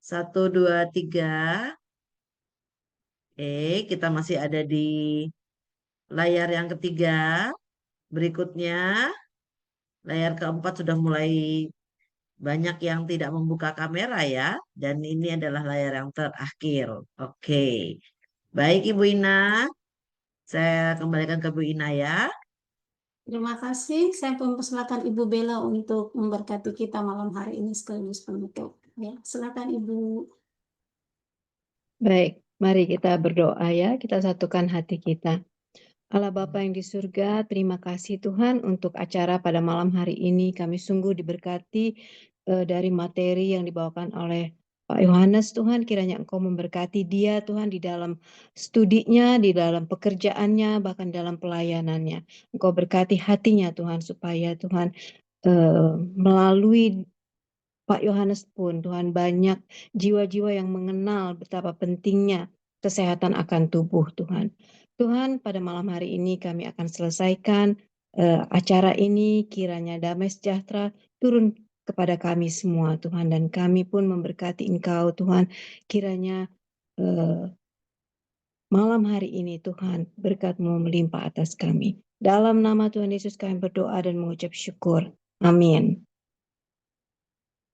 1, 2, 3. Oke, kita masih ada di layar yang ketiga. Berikutnya, layar keempat sudah mulai banyak yang tidak membuka kamera ya. Dan ini adalah layar yang terakhir. Oke. Baik Ibu Ina. Saya kembalikan ke Bu Ina ya. Terima kasih. Saya mempersilakan Ibu Bella untuk memberkati kita malam hari ini sekaligus penutup. Ya, silakan Ibu. Baik, mari kita berdoa ya, kita satukan hati kita. Allah Bapa yang di surga, terima kasih Tuhan untuk acara pada malam hari ini. Kami sungguh diberkati dari materi yang dibawakan oleh Pak Yohanes. Tuhan, kiranya Engkau memberkati dia Tuhan di dalam studinya, di dalam pekerjaannya, bahkan dalam pelayanannya. Engkau berkati hatinya Tuhan, supaya Tuhan melalui Pak Yohanes pun Tuhan banyak jiwa-jiwa yang mengenal betapa pentingnya kesehatan akan tubuh Tuhan. Tuhan, pada malam hari ini kami akan selesaikan acara ini, kiranya damai sejahtera turun kepada kami semua Tuhan, dan kami pun memberkati Engkau Tuhan, kiranya malam hari ini Tuhan berkat-Mu melimpah atas kami. Dalam nama Tuhan Yesus kami berdoa dan mengucap syukur. Amin.